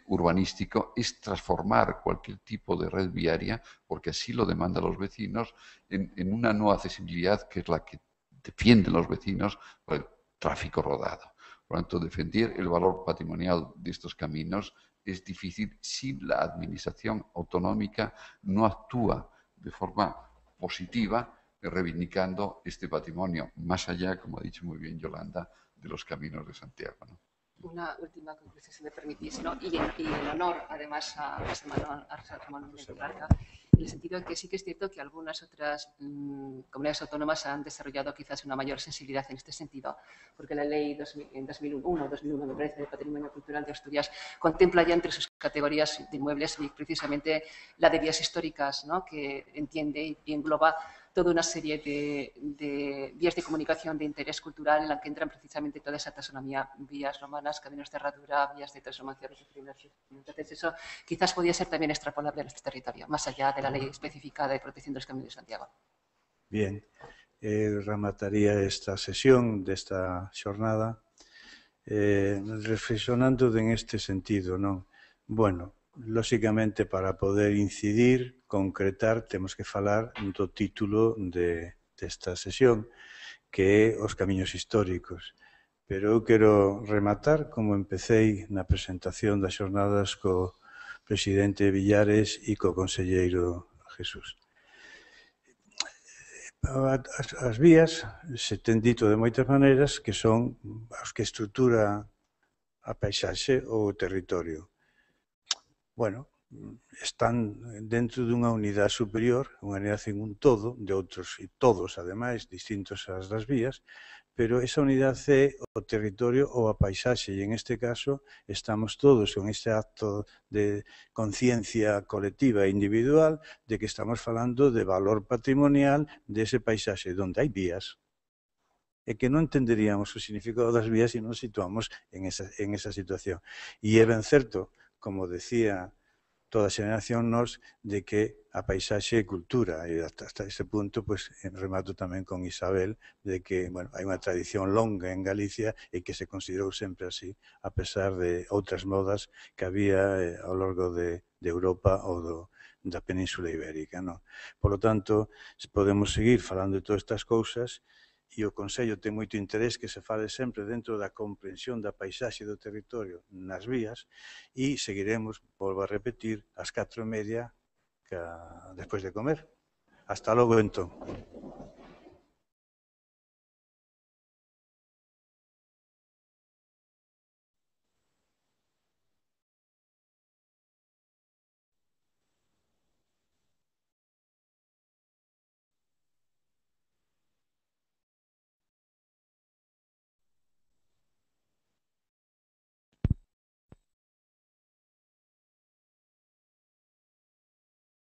urbanístico, es transformar cualquier tipo de red viaria, porque así lo demandan los vecinos, en una nueva accesibilidad que es la que defienden los vecinos por el tráfico rodado. Por lo tanto, defender el valor patrimonial de estos caminos es difícil si la administración autonómica no actúa de forma positiva reivindicando este patrimonio, más allá, como ha dicho muy bien Yolanda, de los caminos de Santiago, ¿no? Una última conclusión, si me permitís, ¿no? Y en honor, además, a José Ramón Larca, en el sentido de que sí que es cierto que algunas otras comunidades autónomas han desarrollado quizás una mayor sensibilidad en este sentido, porque la ley en 2001, me parece, de Patrimonio Cultural de Asturias contempla ya entre sus categorías de inmuebles y precisamente la de vías históricas, ¿no? Que entiende y engloba toda una serie de vías de comunicación de interés cultural en la que entran precisamente toda esa taxonomía, vías romanas, caminos de herradura, vías de transformación. Entonces eso quizás podía ser también extrapolable a nuestro territorio, más allá de la ley específica de protección de los caminos de Santiago. Bien, remataría esta sesión desta xornada reflexionando en este sentido, non? Bueno, lóxicamente, para poder incidir, concretar, temos que falar do título desta sesión, que é os camiños históricos. Pero eu quero rematar, como empecéi na presentación das xornadas, co presidente Villares e co conselleiro Jesús. As vías se ten dito de moitas maneiras que son os que estrutura a paisaxe ou o territorio. bueno, están dentro dunha unidade superior, unha unidade en un todo, de outros e todos, ademais, distintos ás das vías, pero esa unidade é o territorio ou a paisaxe, e en este caso estamos todos con este acto de conciencia colectiva e individual de que estamos falando de valor patrimonial dese paisaxe onde hai vías, e que non entenderíamos o significado das vías se non situamos en esa situación. E é ben certo, como decía toda a xeración nos, de que a paisaxe é cultura, e hasta ese punto, pues, remato tamén con Isabel, de que, bueno, hai unha tradición longa en Galicia e que se considerou sempre así, a pesar de outras modas que había ao longo de Europa ou da Península Ibérica, non? Por lo tanto, podemos seguir falando de todas estas cousas, e o Consello ten moito interés que se fale sempre dentro da comprensión da paisaxe do territorio nas vías, e seguiremos, volvo a repetir, ás 4:30 despois de comer. Hasta logo, entón.